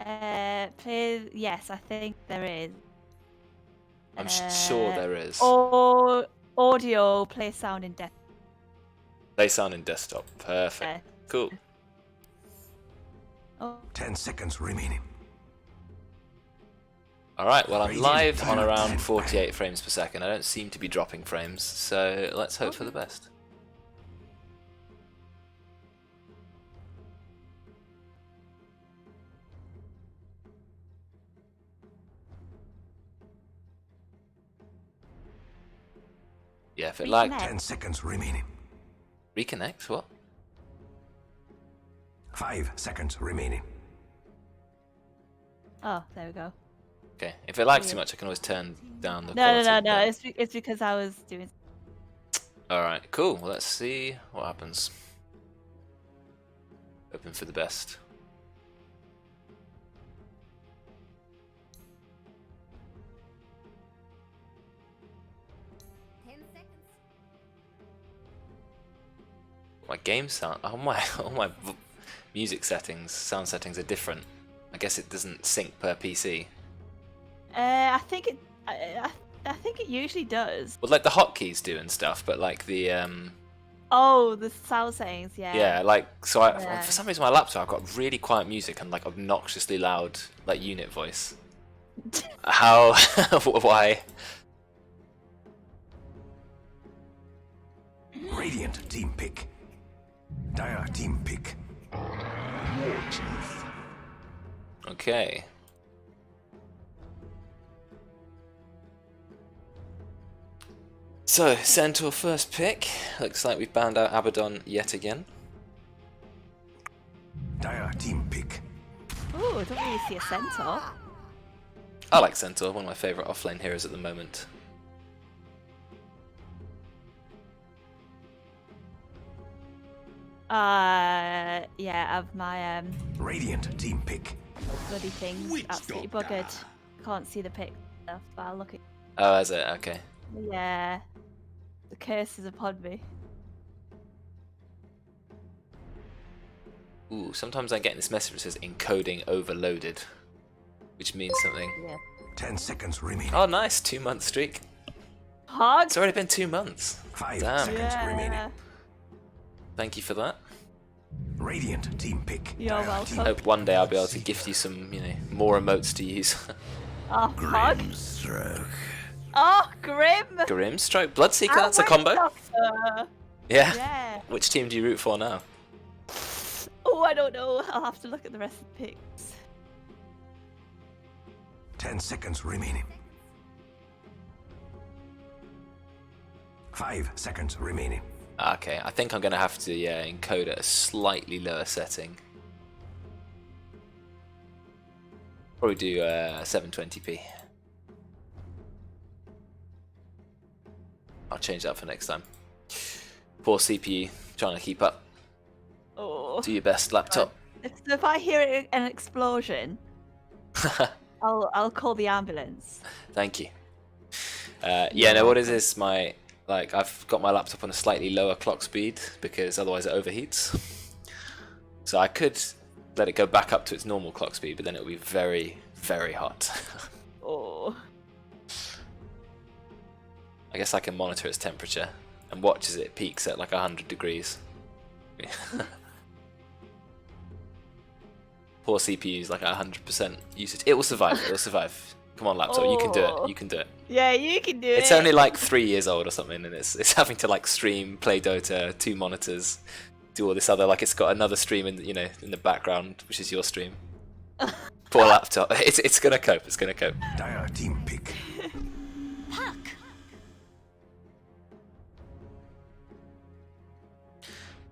Yes, I think there is. I'm sure there is. Or audio, play sound in desktop. Play sound in desktop. Perfect. Cool. Oh. 10 seconds remaining. Alright, well I'm live on around 48 frames per second. I don't seem to be dropping frames, so let's hope for the best. Yeah, if it lagged. 10 seconds remaining. Reconnect? What? 5 seconds remaining. Oh, there we go. Okay, if it lags too much, I can always turn down the No. quality. It's because I was doing. Alright, cool. Well, let's see what happens. Hoping for the best. My game sound, all my music settings, sound settings are different. I guess it doesn't sync per PC. I think it usually does. Well, like the hotkeys do and stuff, but like the Oh, the sound settings, yeah. yeah, like so. For some reason, my laptop I've got really quiet music and like obnoxiously loud like unit voice. How? Why? Radiant team pick. Dire team pick. Okay. So, Centaur first pick. Looks like we've banned out Abaddon yet again. Dire team pick. Ooh, I don't really see a centaur. I like Centaur, one of my favourite offlane heroes at the moment. Yeah, of my Radiant team pick. bloody things absolutely buggered. Can't see the pick stuff, but I'll look at. Oh, is it? Okay. Yeah, the curse is upon me. Ooh, sometimes I get this message that says encoding overloaded, which means something. Yeah. 10 seconds remaining. Oh, nice, 2-month streak. Hog. It's already been 2 months. 5 Damn. seconds remaining. Thank you for that. Radiant team pick. You're Dire welcome. team I hope one day I'll be able to gift you some, more emotes to use. Oh, hog. Grimstroke. Oh, grim. Grimstroke, Bloodseeker, that's a combo. Yeah. Yeah. Which team do you root for now? Oh, I don't know. I'll have to look at the rest of the picks. 10 seconds remaining. 5 seconds remaining. Okay, I think I'm going to have to encode at a slightly lower setting. Probably do 720p. I'll change that for next time. Poor CPU, trying to keep up. Oh. Do your best, laptop. If I hear an explosion, I'll call the ambulance. Thank you. Yeah, no, what is this? I've got my laptop on a slightly lower clock speed because otherwise it overheats. So I could let it go back up to its normal clock speed, but then it will be very, very hot. Oh. I guess I can monitor its temperature and watch as it peaks at like 100 degrees. Poor CPU's like at 100% usage. It will survive, it will survive. Come on, laptop, you can do it, you can do it. Yeah, you can do it. It's only like 3 years old or something, and it's having to like stream, play Dota, 2 monitors, do all this other, like it's got another stream in the background, which is your stream. Poor laptop. It's gonna cope. It's gonna cope. Dire team pick. Puck.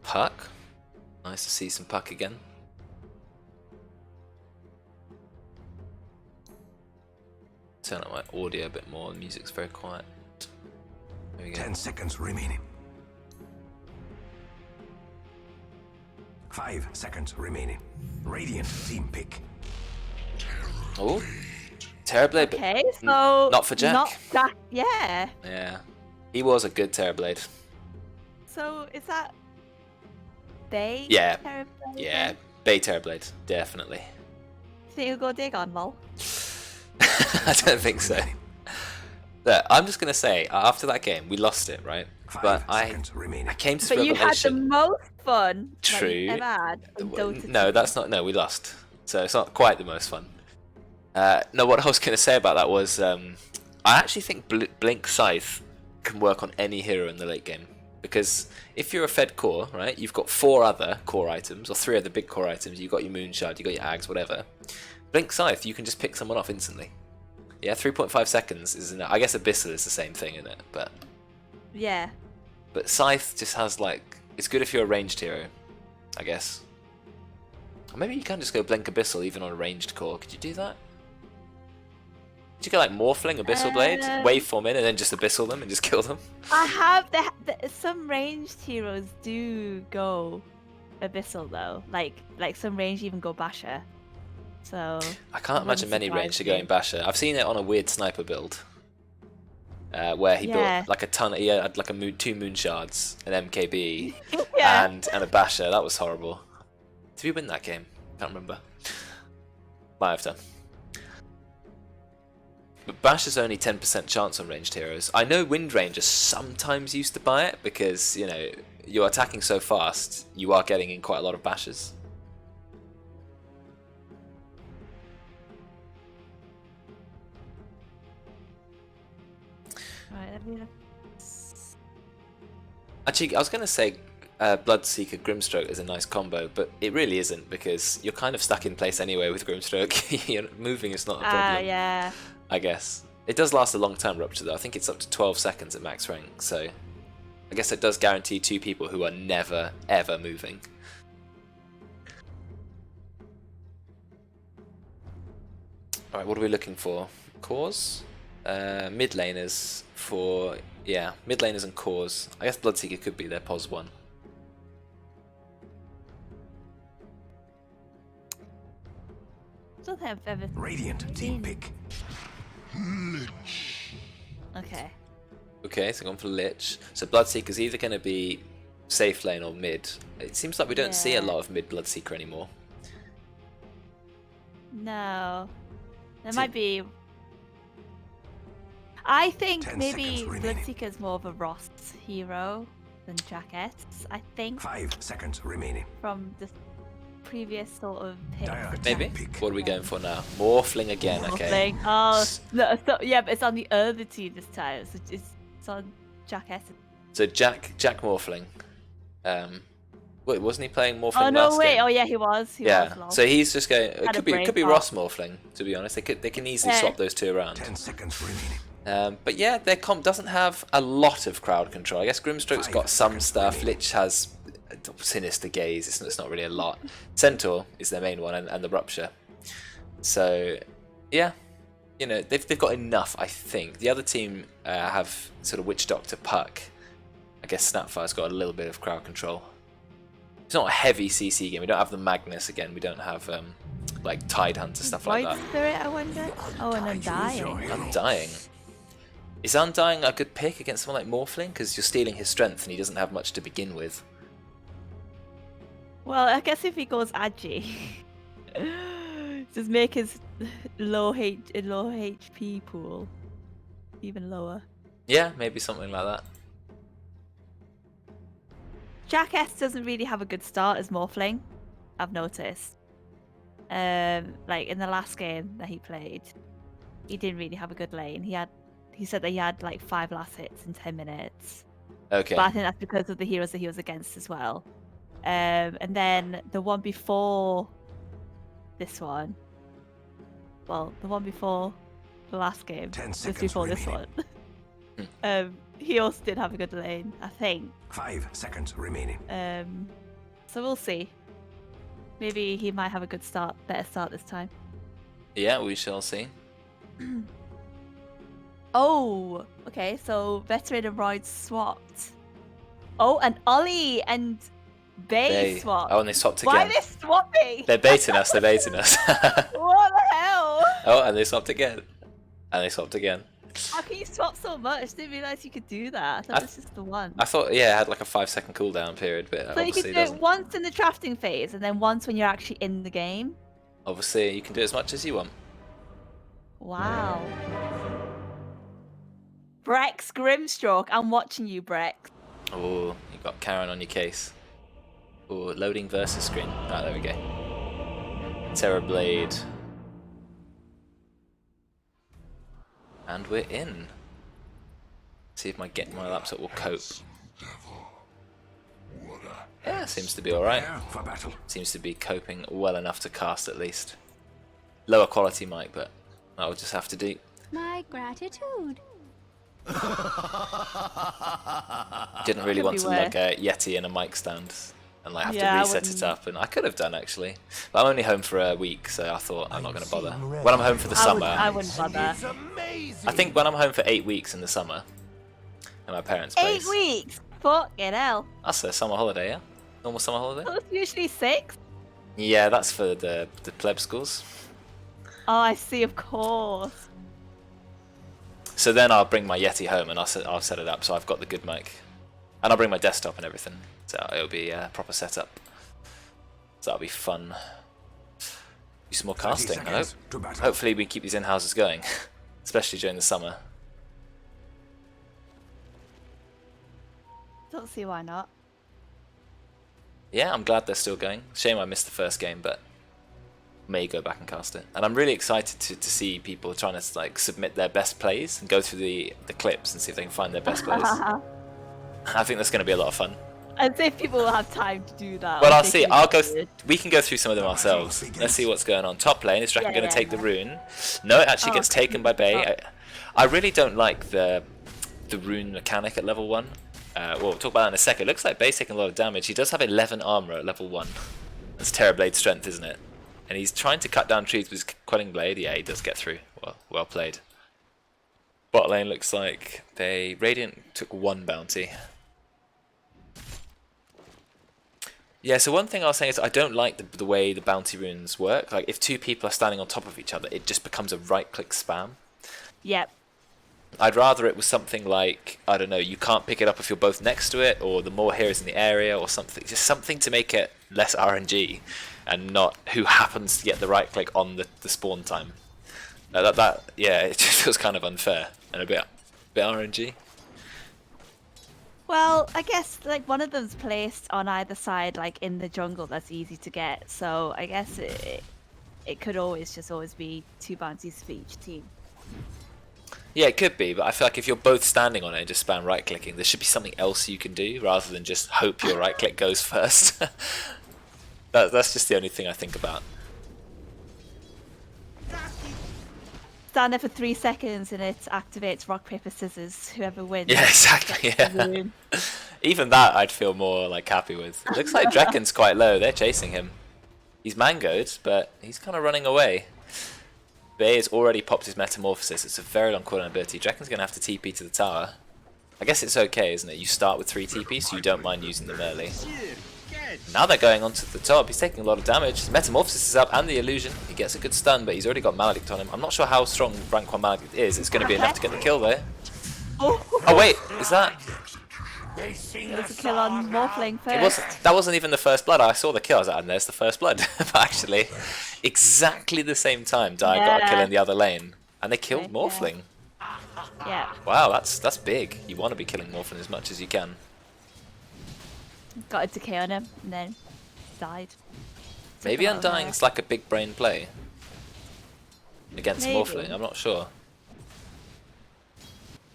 Puck. Nice to see some Puck again. Turn up my audio a bit more. The music's very quiet. There we go. 10 seconds remaining. 5 seconds remaining. Radiant team pick. Oh, Terrorblade, Okay, but so not for Jack. Not Jack. Yeah. Yeah, he was a good Terrorblade. So is that Bay? Yeah. Terrorblade? Yeah, Bay Terrorblade, definitely. think you'll go dig on, lol? I don't think so. Look, I'm just gonna say, after that game, we lost it, right? But I came to But you had the revelation. most fun that True. you've ever had in Dota 2. No, that's not. No, we lost. So it's not quite the most fun. No, what I was gonna say about that was, I actually think Blink Scythe can work on any hero in the late game. Because if you're a fed core, right, you've got 4 other core items, or 3 other big core items, you've got your Moonshard, you've got your Ags, whatever. Blink Scythe, you can just pick someone off instantly. Yeah, 3.5 seconds is enough. I guess Abyssal is the same thing, isn't it? But Yeah. But Scythe just has, like, it's good if you're a ranged hero, I guess. Or maybe you can just go Blink Abyssal even on a ranged core. Could you do that? Could you go like Morphling, Abyssal Blade, waveform in, and then just Abyssal them and just kill them? I have some ranged heroes do go Abyssal though. Like some range even go Basher. So I can't imagine many ranged are going Basher. I've seen it on a weird sniper build. Where he built like a ton, he had like 2 Moonshards, an MKB, and a Basher. That was horrible. Did we win that game? Can't remember. Might have done. But Basher's only 10% chance on ranged heroes. I know Wind Ranger sometimes used to buy it because, you know, you're attacking so fast, you are getting in quite a lot of Bashers. Actually, I was going to say Bloodseeker Grimstroke is a nice combo, but it really isn't because you're kind of stuck in place anyway with Grimstroke. Moving is not a problem. Yeah. I guess. It does last a long time, Rupture, though. I think it's up to 12 seconds at max rank, so I guess it does guarantee 2 people who are never, ever moving. Alright, what are we looking for? Cores? Mid laners for... yeah, mid laners and cores. I guess Bloodseeker could be their pos 1. Don't think I've ever Radiant team pick. Okay. Okay, so gone for Lich. So Bloodseeker's either going to be safe lane or mid. It seems like we don't see a lot of mid Bloodseeker anymore. No. There might be... I think maybe Bloodseeker's more of a Ross hero than Jackess, I think. 5 seconds remaining. From the previous sort of pick. Maybe? What are we going for now? Morphling again, okay. Morphling. Oh, no, so, yeah, but it's on the other team this time. So it's on Jackess. So Jack Morphling. Wait, wasn't he playing Morphling last game? Oh no, wait. Game? Oh yeah, he was. He was, so he's just going. It could be Ross Morphling, to be honest. They can easily swap those 2 around. 10 seconds remaining. But yeah, their comp doesn't have a lot of crowd control. I guess Grimstroke's got some stuff. Lich has Sinister Gaze. It's not really a lot. Centaur is their main one, and the Rupture. So yeah, you know they've got enough. I think the other team have sort of Witch Doctor, Puck. I guess Snapfire's got a little bit of crowd control. It's not a heavy CC game. We don't have the Magnus again. We don't have like Tide Hunter stuff like that. Roidz Spirit, I wonder. Oh, and Undying. Undying. Is Undying a good pick against someone like Morphling? Because you're stealing his strength and he doesn't have much to begin with. Well, I guess if he goes Agi, just make his low HP pool even lower. Yeah, maybe something like that. Jackess doesn't really have a good start as Morphling, I've noticed. Like in the last game that he played, he didn't really have a good lane. He said that he had like 5 last hits in 10 minutes. Okay. But I think that's because of the heroes that he was against as well. And then the one before this one, well, the one before the last game, just before this one, he also did have a good lane, I think. 5 seconds remaining. So we'll see. Maybe he might have a good start, better start this time. Yeah, we shall see. Oh, okay. So Veteran and Roidz swapped. Oh, and Oli and Bay swapped. Oh, and they swapped again. Why are they swapping? They're baiting us. They're baiting us. What the hell? Oh, and they swapped again. And they swapped again. How can you swap so much? Didn't realize you could do that. I thought it was just the one. I thought, yeah, it had like a 5-second cooldown period, but so obviously you could do it once in the drafting phase, and then once when you're actually in the game. Obviously, you can do as much as you want. Wow. Brexx Grimstroke. I'm watching you, Brexx. Oh, you got Karen on your case. Oh, loading versus screen. Ah, there we go. Terrorblade. And we're in. See if my laptop will cope. Yeah, seems to be alright. For battle. Seems to be coping well enough to cast at least. Lower quality mic, but I'll just have to do. My gratitude. Didn't really Could want be to worse. lug a Yeti and a mic stand and like have Yeah, to I reset it wouldn't. up, and I could have done actually. But I'm only home for a week, so I thought I'm not going to bother. When I'm home for the summer, I wouldn't bother. I think when I'm home for 8 weeks in the summer, at my parents' 8 place. weeks. Fucking hell. That's a summer holiday, yeah? Normal summer holiday? It's usually 6. Yeah, that's for the pleb schools. Oh, I see. Of course. So then I'll bring my Yeti home and I'll set it up so I've got the good mic. And I'll bring my desktop and everything. So it'll be a proper setup. So that'll be fun. Do some more 30 casting, I hope. seconds to battle. Hopefully we keep these in-houses going. Especially during the summer. Don't see why not. Yeah, I'm glad they're still going. Shame I missed the first game, but may go back and cast it. And I'm really excited to see people trying to like submit their best plays and go through the clips and see if they can find their best plays. I think that's going to be a lot of fun. As if people will have time to do that. Well, or I'll they see. can I'll go. do it. We can go through some of them ourselves. Let's see what's going on. Top lane is Drekkon Yeah, going to yeah, take the yeah. rune. No, it actually Oh, gets taken by Bay. I really don't like the rune mechanic at level 1. We'll talk about that in a second. It looks like Bay's taking a lot of damage. He does have 11 armor at level 1. That's Terrorblade strength, isn't it? And he's trying to cut down trees with his Quelling Blade. Yeah, he does get through. Well played. Bot lane looks like Radiant took 1 bounty. Yeah, so one thing I was saying is I don't like the way the bounty runes work. Like, if 2 people are standing on top of each other, it just becomes a right-click spam. Yep. I'd rather it was something like, I don't know, you can't pick it up if you're both next to it, or the more heroes in the area, or something. Just something to make it less RNG, and not who happens to get the right-click on the spawn time. Yeah, it just feels kind of unfair, and a bit RNG. Well, I guess like one of them's placed on either side, like in the jungle. That's easy to get. So I guess it could always be 2 bounties for each team. Yeah, it could be, but I feel like if you're both standing on it and just spam right-clicking, there should be something else you can do, rather than just hope your right-click goes first. That's just the only thing I think about. Stand there for 3 seconds and it activates rock, paper, scissors. Whoever wins. Yeah, exactly, yeah. Even that I'd feel more like happy with. It looks like Drekkon's quite low, they're chasing him. He's mangoed, but he's kind of running away. Bay has already popped his Metamorphosis. It's a very long cooldown ability. Drekkon's going to have to TP to the tower. I guess it's okay, isn't it? You start with 3 TP, so you don't mind using them early. Now they're going on to the top. He's taking a lot of damage. His Metamorphosis is up and the illusion. He gets a good stun, but he's already got Maledict on him. I'm not sure how strong rank 1 Maledict is. It's going to be enough to get the kill though. Oh wait, is that... It was a kill on Morphling first. That wasn't even the first blood. I saw the kill. I was like, and there's the first blood. But actually, exactly the same time, Di got a kill in the other lane, and they killed Okay, Morphling. Yeah. Wow, that's big. You want to be killing Morphling as much as you can. Got a decay on him and then died. Maybe a lot of Undying's like a big brain play against Maybe. Morphling. I'm not sure.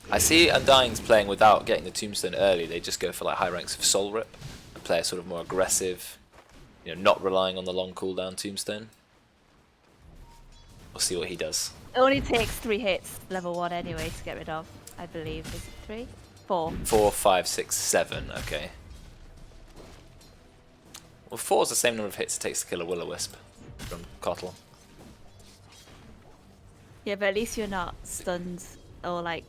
I see Undying's playing without getting the tombstone early. They just go for like high ranks of Soul Rip and play a sort of more aggressive, you know, not relying on the long cooldown tombstone. We'll see what he does. It only takes 3 hits, level 1 anyway, to get rid of, I believe. Is it 3? 4. 4, 5, 6, 7. Okay. Well, 4 is the same number of hits it takes to kill a Will-O-Wisp from Kotl. Yeah, but at least you're not stunned or like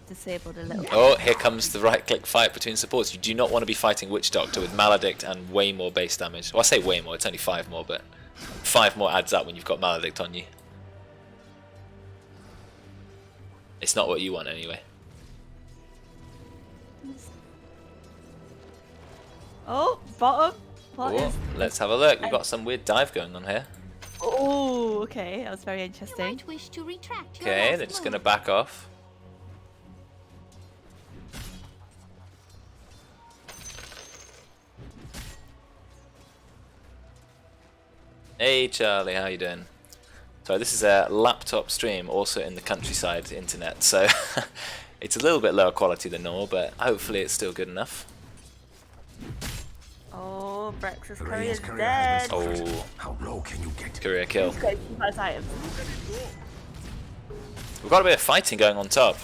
disabled a little bit. Oh, here comes the right-click fight between supports. You do not want to be fighting Witch Doctor with Maledict and way more base damage. Well, I say way more, it's only 5 more, but 5 more adds up when you've got Maledict on you. It's not what you want anyway. Oh, bottom. What Oh, is... let's have a look. We've got some weird dive going on here. Oh, Okay, that was very You interesting. might wish to retract your Okay, last they're just move. gonna back off. Hey Charlie, how you doing? Sorry, this is a laptop stream, also in the countryside internet, so it's a little bit lower quality than normal, but hopefully it's still good enough. Oh, Brex's courier Radiant's is courier dead. has been spotted. Oh, How low can you get? courier kill. He's got his items. We've got a bit of fighting going on top.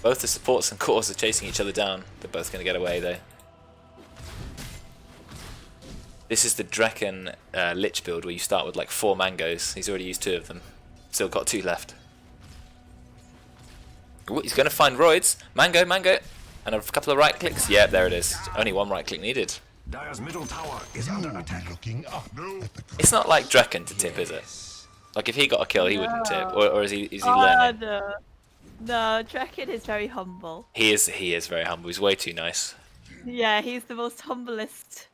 Both the supports and cores are chasing each other down. They're both going to get away though. This is the Drekkon Lich build where you start with like 4 mangoes. He's already used 2 of them. Still got 2 left. Ooh, he's going to find Roidz. Mango, mango. And a couple of right clicks. Yeah, there it is. Only 1 right click needed. Dire's middle tower is under attack. It's not like Drekkon to tip, is it? Like if he got a kill, he wouldn't tip. Or is he learning? No. No, Drekkon is very humble. He is very humble. He's way too nice. Yeah, he's the most humblest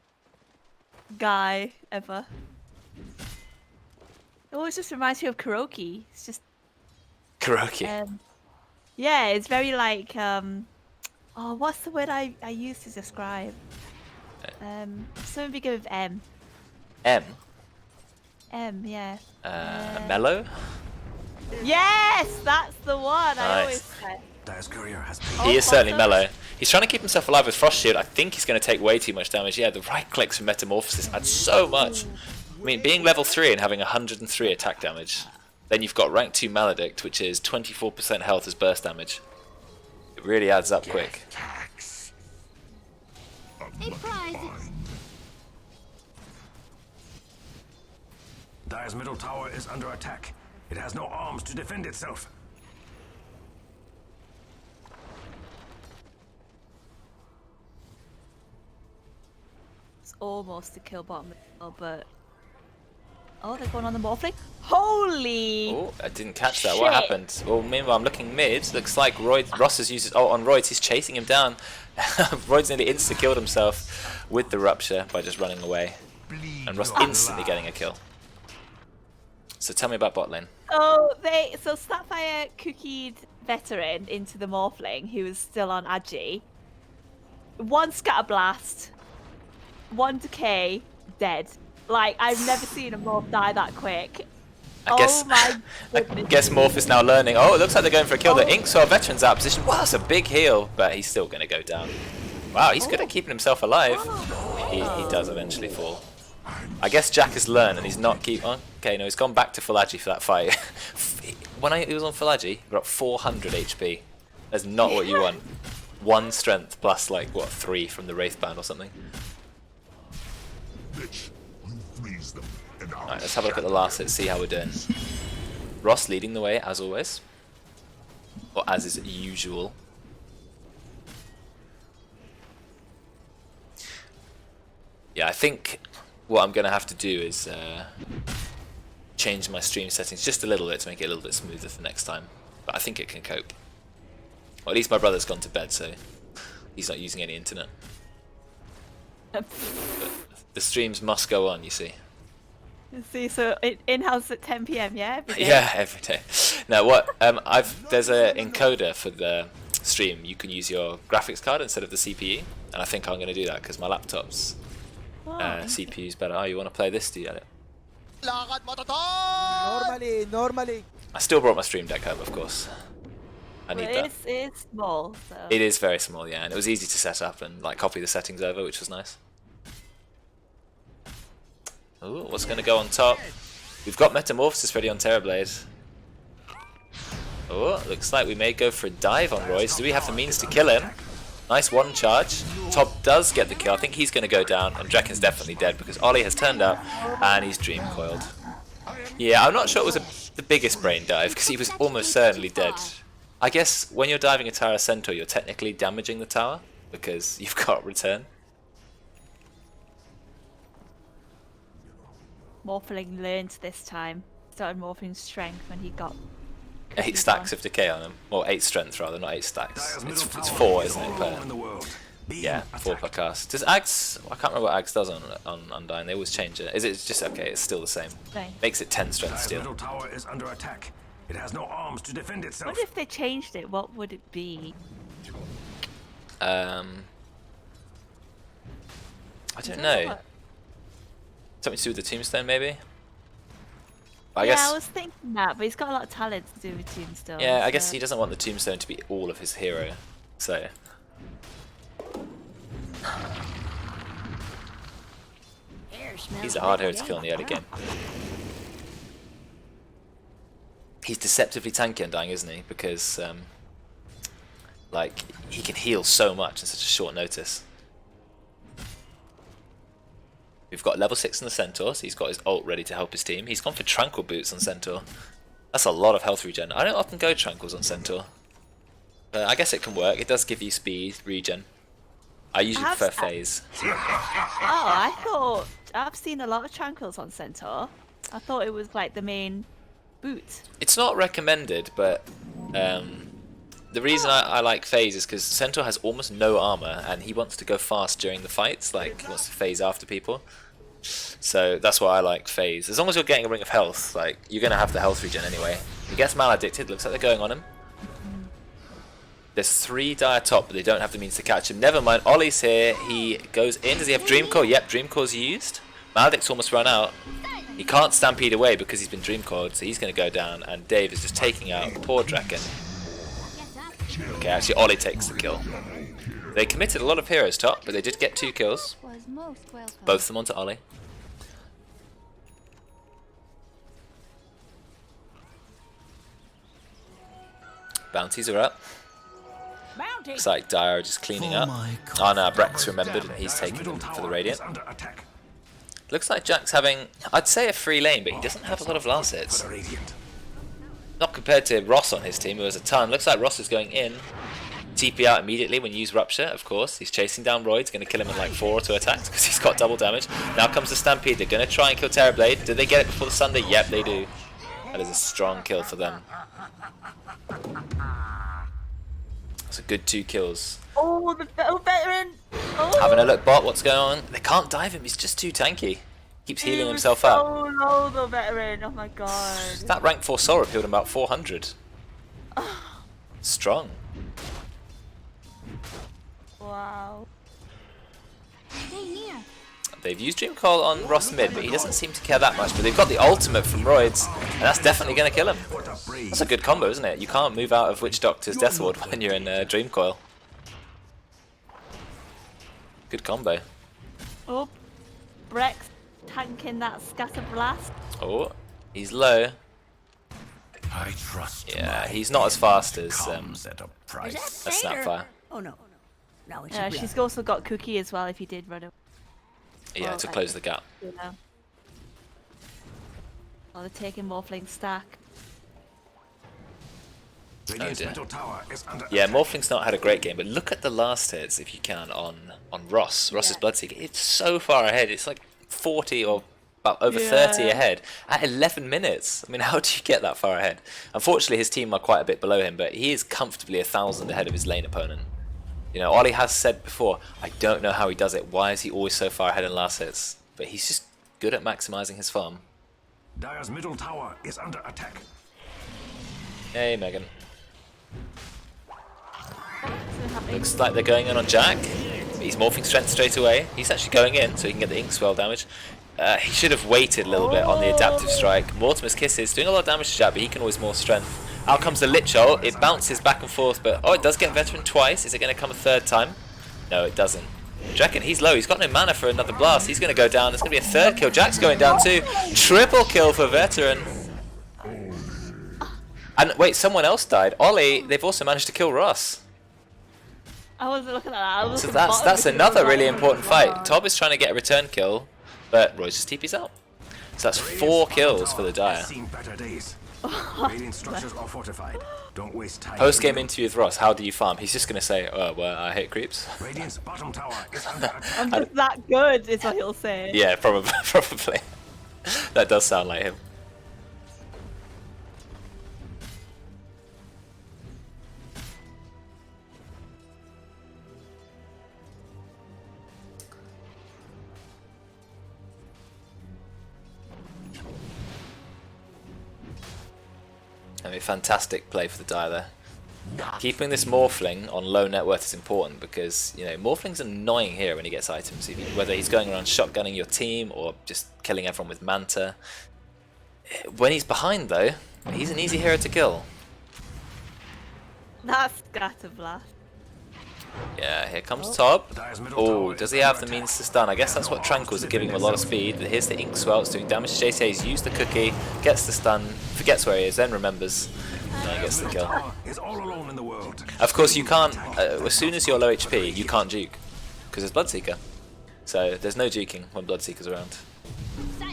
guy ever. It always just reminds me of karaoke. It's just Karaoke. yeah, it's very like oh, what's the word I use to describe? Something begin with M. M. Yeah. Mellow? Yes, that's the one. I Nice. always say. Dire's courier has He is certainly bottom. mellow. He's trying to keep himself alive with Frost Shield. I think he's going to take way too much damage. Yeah, the right clicks from Metamorphosis add so much. I mean, being level 3 and having 103 attack damage. Then you've got rank 2 Maledict, which is 24% health as burst damage. It really adds up quick. A prize. Dire's middle tower is under attack. It has no arms to defend itself. It's almost a kill bottom, but oh, they're going on the morphling. Holy! Oh, I didn't catch that. What Shit. happened? Well, meanwhile, I'm looking mid. Looks like Ross has used his ult on Roidz. He's chasing him down. Roidz nearly insta-killed himself with the Rupture by just running away. And Ross instantly getting a kill. So tell me about bot lane. So Snapfire cookied veteran into the morphling who was still on Agi. 1 scatter blast, 1 decay, dead. Like I've never seen a morph die that quick. I guess, my I goodness. guess Morph is now learning. Oh, it looks like they're going for a kill. The Inksaw veteran's out of position. Wow, that's a big heal, but he's still going to go down. Wow, he's good at keeping himself alive. He does eventually fall. I guess Jack has learned and he's not keep on. Okay, no, he's gone back to full agi for that fight. When he was on full agi, he got 400 HP. That's not what you want. 1 strength plus like what 3 from the Wraith Band or something. Alright, let's have a look at the last hit, see how we're doing. Ross leading the way as always. Or as is usual. Yeah, I think what I'm going to have to do is change my stream settings just a little bit to make it a little bit smoother for next time. But I think it can cope. Well, at least my brother's gone to bed, so he's not using any internet. But the streams must go on, you see. See, so in-house at 10 PM, yeah? Every day? Yeah, every day. Now, what? There's a encoder for the stream. You can use your graphics card instead of the CPU, and I think I'm going to do that because my laptop's CPU's better. Oh, you want to play this? Do you? Normally. I still brought my Stream Deck home, of course. I need that. It's small, so. It is very small, yeah, and it was easy to set up and like copy the settings over, which was nice. Ooh, what's going to go on top? We've got Metamorphosis ready on Terrorblade. Oh, looks like we may go for a dive on Roidz. Do we have the means to kill him? Nice 1 charge. Top does get the kill. I think he's going to go down, and Drekkon's definitely dead because Oli has turned up and he's dream coiled. Yeah, I'm not sure it was the biggest brain dive because he was almost certainly dead. I guess when you're diving a Tower Centaur, you're technically damaging the tower because you've got return. Morphling learned this time. Started morphing strength when he got 8 stacks of decay on him. Or 8 strength rather, not 8 stacks. It's 4, isn't it? Per? Yeah, 4 per cast. Does Ags? I can't remember what Ags does on Undying. They always change it. Is it just okay? It's still the same. Right. Makes it 10 strength Dire's steel. middle tower is under attack. It has no arms to defend I itself. wonder if they changed it, what would it be? I don't know. Something to do with the tombstone, maybe. I Yeah, guess. I was thinking that, but he's got a lot of talent to do with Tombstone. Yeah, I guess so- he doesn't want the tombstone to be all of his hero. So. He's a hard hero to kill in the early game. He's deceptively tanky Undying, isn't he? Because, like, he can heal so much in such a short notice. We've got level 6 on the Centaur, so he's got his ult ready to help his team. He's gone for Tranquil Boots on Centaur. That's a lot of health regen. I don't often go Tranquils on Centaur. But I guess it can work. It does give you speed, regen. I usually prefer Phase. Oh, I thought... I've seen a lot of Tranquils on Centaur. I thought it was like the main boot. It's not recommended, but the reason I like Phase is because Centaur has almost no armor, and he wants to go fast during the fights, like he wants to phase after people. So that's why I like Phase. As long as you're getting a ring of health, like you're gonna have the health regen anyway. He gets maledicted. Looks like they're going on him. There's 3 Dire top, but they don't have the means to catch him. Never mind. Ollie's here. He goes in. Does he have Dream Core? Yep, Dream Core's used. Maledict's almost run out. He can't stampede away because he's been Dream Cored, so he's going to go down. And Dave is just taking out poor Drekkon. Okay, actually, Ollie takes the kill. They committed a lot of heroes top, but they did get 2 kills. Was most welcome. Both of them onto Ollie. Bounties are up. Looks like Dire are just cleaning up. Oh no, Brexx remembered and he's taking them for the Radiant. Looks like Jack's having, I'd say a free lane, but he doesn't have a lot of last hits. Not compared to Ross on his team, who has a ton. Looks like Ross is going in. TP out immediately when you use Rupture, of course. He's chasing down Roidz, going to kill him in like 4 auto attacks because he's got double damage. Now comes the Stampede. They're going to try and kill Terrorblade. Did they get it before the Sunday? Yep, they do. That is a strong kill for them. That's a good 2 kills. Oh, the veteran! Oh. Having a look bot, what's going on? They can't dive him, he's just too tanky. Keeps healing himself up. So low, the veteran. Oh my god. That rank 4 Sora healed him about 400. Strong. Wow. Stay near. They've used Dream Call on Ross mid, but he doesn't seem to care that much. But they've got the ultimate from Roidz, and that's definitely going to kill him. That's a good combo, isn't it? You can't move out of Witch Doctor's Death Ward when you're in Dream Coil. Good combo. Oh, Brexx tanking that Scatter Blast. Oh, he's low. I trust. Yeah, he's not as fast as Comes at a Is price. that a Snapfire. Oh no. No, it's Yeah, she's also got Cookie as well if you did run away. Yeah, Well, to close the gap. You know. Oh, they're taking Morphling stack. Radiant's dear. middle tower is under Yeah, attack. Morphling's not had a great game, but look at the last hits, if you can, on Ross. Ross's Yeah. Bloodseeker. It's so far ahead. It's like 40 or about over Yeah. 30 ahead at 11 minutes. I mean, how do you get that far ahead? Unfortunately, his team are quite a bit below him, but he is comfortably 1,000 ahead of his lane opponent. You know, Oli has said before, I don't know how he does it. Why is he always so far ahead in last hits? But he's just good at maximizing his farm. Dire's middle tower is under attack. Hey, Megan. Looks like they're going in on Jack. He's morphing strength straight away. He's actually going in so he can get the ink swell damage. He should have waited a little bit on the adaptive strike. Mortimer's Kisses doing a lot of damage to Jack, but he can always morph strength. Out comes the Lich Ult. It bounces back and forth, but oh, it does get Veteran twice. Is it going to come a 3rd time? No, it doesn't. Drekkon, he's low. He's got no mana for another blast. He's going to go down. It's going to be a 3rd kill. Jack's going down too. Triple kill for Veteran. And wait, someone else died. Oli, they've also managed to kill Ross. I wasn't looking at that. I was So looking at the bottom that's because another it was really like, important oh my fight. God. Tob is trying to get a return kill, but Royce just TP's out. So that's 4 kills for the Dire. Seen better days. Radiant structures are fortified. Don't waste time. Post-game interview with Ross, how do you farm? He's just going to say, oh, well, I hate creeps. Radiant's bottom tower is under attack. I'm just that good, is what he'll say. Yeah, probably. Probably. That does sound like him. I mean, fantastic play for the Dire there. Keeping this Morphling on low net worth is important because, you know, Morphling's annoying here when he gets items, whether he's going around shotgunning your team or just killing everyone with Manta. When he's behind though, he's an easy hero to kill. That's Scatter Blast. Yeah, here comes ToB. Oh, does he have the means to stun? I guess that's what Tranquils are giving him a lot of speed. Here's the Ink Swell, it's doing damage to JCA. He's used the cookie, gets the stun, forgets where he is, then remembers. And he gets the kill. Of course, you can't, as soon as you're low HP, you can't juke. Because there's Bloodseeker. So there's no juking when Bloodseeker's around.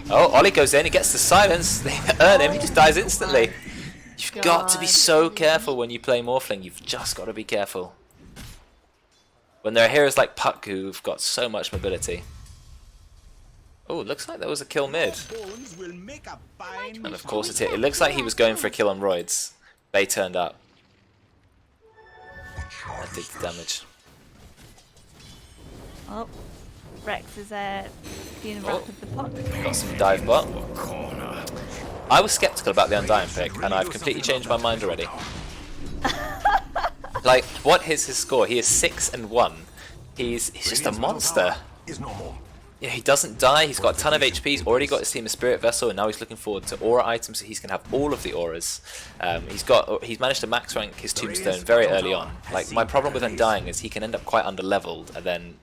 Oh, Oli goes in, he gets the silence. They earn him, he just dies instantly. You've got to be so careful when you play Morphling. You've just got to be careful. When there are heroes like Puck who've got so much mobility. Oh, looks like there was a kill mid. And of course it's hit. It looks like he was going for a kill on Roidz. They turned up. That did the damage. Oh, Brexx is being wrapped with the pot. Got some dive bot. I was skeptical about the Undying pick, and I've completely changed my mind already. Like, what is his score? He is 6-1. He's just a monster. Yeah, he doesn't die, he's got a ton of HP, he's already got his team of Spirit Vessel, and now he's looking forward to aura items, so he's going to have all of the auras. He's managed to max rank his Tombstone very early on. Like, my problem with Undying is he can end up quite under-leveled, and then,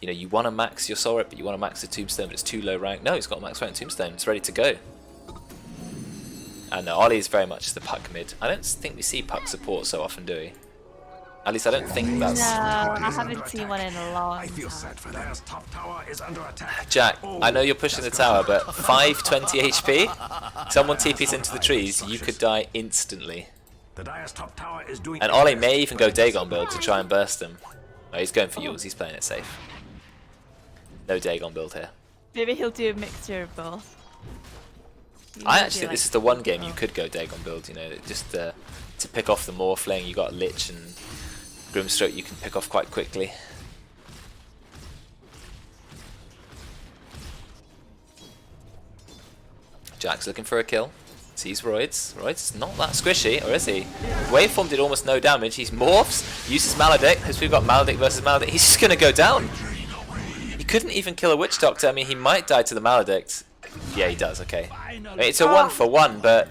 you know, you want to max your Soul Rip, but you want to max the Tombstone, but it's too low rank. No, he's got a max rank Tombstone, it's ready to go. And Oli is very much the Puck mid. I don't think we see Puck support so often, do we? At least I don't think that's... No, I haven't seen one in a long time. Jack, I know you're pushing the tower, but 520 HP? Someone TPs into the trees, you could die instantly. And Oli may even go Dagon build to try and burst him. No, he's going for Yules, he's playing it safe. No Dagon build here. Maybe he'll do a mixture of both. I actually think this is the one game you could go Dagon build, you know, just to pick off the Morphling. You got Lich and Grimstroke you can pick off quite quickly. Jack's looking for a kill. Sees Roidz. Roidz is not that squishy, or is he? Waveform did almost no damage. He's morphs, uses Maledict, because we've got Maledict versus Maledict. He's just going to go down. He couldn't even kill a Witch Doctor. I mean, he might die to the Maledict. Yeah, he does, okay. I mean, it's a 1-for-1, but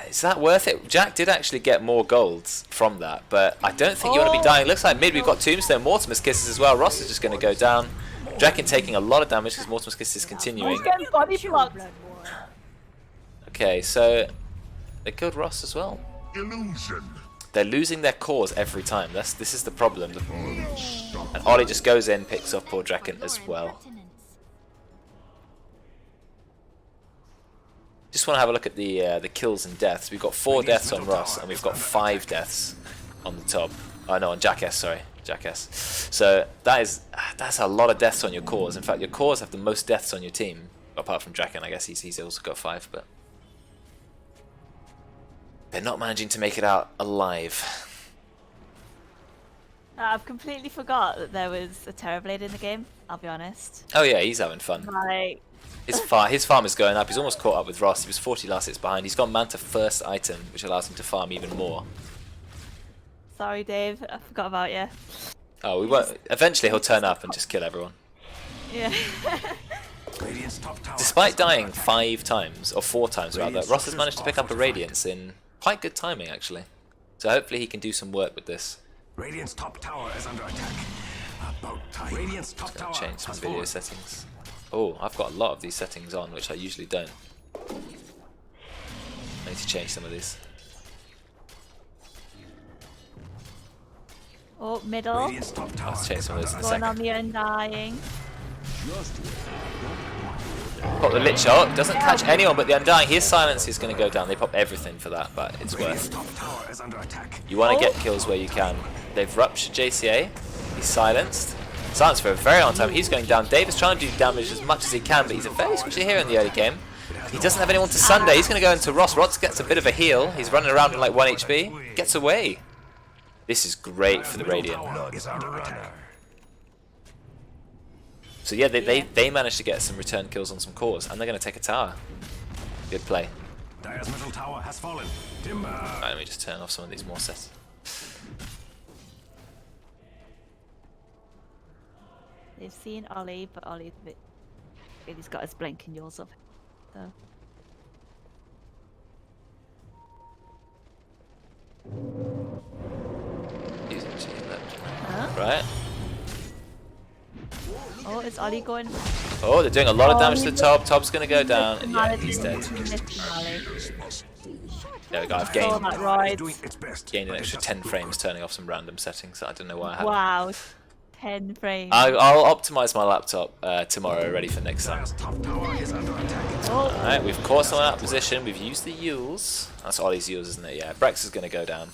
is that worth it? Jack did actually get more golds from that, but I don't think you want to be dying. Looks like mid we've got Tombstone, Mortimer's Kisses as well. Ross is just going to go down. Drekkon taking a lot of damage because Mortimer's Kisses is continuing. Body blocked. Okay, so they killed Ross as well. They're losing their cores every time. This is the problem. And Oli just goes in, picks up poor Drekkon as well. Just want to have a look at the kills and deaths. We've got 4 deaths on Ross, and we've got 5 deaths on the ToB. Oh no, on Jackass, sorry. Jackass. So that's a lot of deaths on your cores. In fact, your cores have the most deaths on your team. Apart from Drekkon, I guess he's also got 5, but they're not managing to make it out alive. I've completely forgot that there was a Terrorblade in the game, I'll be honest. Oh yeah, he's having fun. Like... His farm is going up. He's almost caught up with Ross. He was 40 last hits behind. He's got Manta first item, which allows him to farm even more. Sorry, Dave. I forgot about you. Oh, we won't. Eventually, he'll turn up and just kill everyone. Yeah. Despite dying 5 times, or 4 times rather, Ross has managed to pick up a Radiance in quite good timing, actually. So hopefully he can do some work with this. Radiant's top tower is under attack. About time. Radiant's top tower Change some video settings. Oh, I've got a lot of these settings on, which I usually don't. I need to change some of these. Oh, middle. I'll change some of those in a Going on second. the Undying. Pop the Lich ult. Doesn't catch anyone but the Undying. His silence is going to go down. They pop everything for that, but it's worth it. You want to get kills where you can. They've ruptured JCA. He's silenced. Silence for a very long time. He's going down. Dave is trying to do damage as much as he can, but he's a very squishy hero in the early game. He doesn't have anyone to Sunday. He's going to go into Ross. Ross gets a bit of a heal. He's running around on like 1 HP. Gets away. This is great for the Radiant. So yeah, they managed to get some return kills on some cores, and they're going to take a tower. Good play. Dire's middle tower has fallen. Timber. Right, let me just turn off some of these more sets. They've seen Oli, but Oli's he's got his blinking yours up. So. Huh? Right. Oh, is Oli going? Oh, they're doing a lot of damage to he the top. Top's gonna go down, and yeah, Malice he's dead. Mali. There we go. I've Oh, gained that Roidz. gained an extra 10 frames turning off some random settings that I don't know why I had. Wow, 10 frames. I'll optimize my laptop tomorrow, ready for next time. Dire's top tower is under attack. Alright, we've caught someone out of position. We've used the Yules. That's Ollie's Yules, isn't it? Yeah, Brexx is gonna go down.